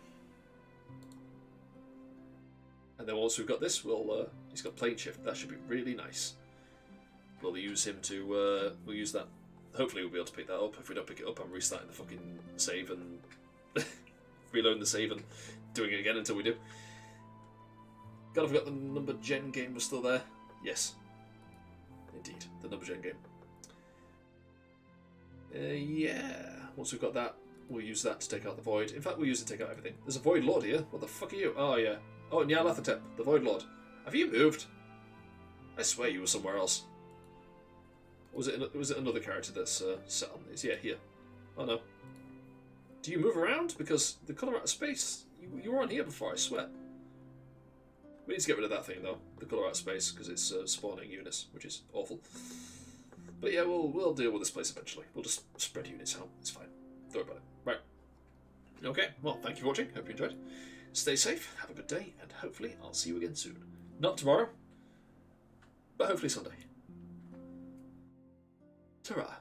And then once we've got this, he's got plane shift. That should be really nice. We'll use him to. We'll use that. Hopefully, we'll be able to pick that up. If we don't pick it up, I'm restarting the fucking save and reloading the save and doing it again until we do. God, I forgot the number gen game was still there. Yes. Indeed, the number gen game. Yeah. Once we've got that, we'll use that to take out the void. In fact, we'll use it to take out everything. There's a void lord here. What the fuck are you? Oh, yeah. Oh, Nyarlathotep, the void lord. Have you moved? I swear you were somewhere else. Or was it another character that's set on these? Yeah, here. Oh, no. Do you move around? Because the colour out of space, you were on here before, I swear. We need to get rid of that thing, though, the colour out of space, because it's spawning units, which is awful. But yeah, we'll deal with this place eventually. We'll just spread units out. It's fine. Don't worry about it. Right. Okay, well, thank you for watching. Hope you enjoyed. Stay safe, have a good day, and hopefully I'll see you again soon. Not tomorrow, but hopefully Sunday. Ta-ra.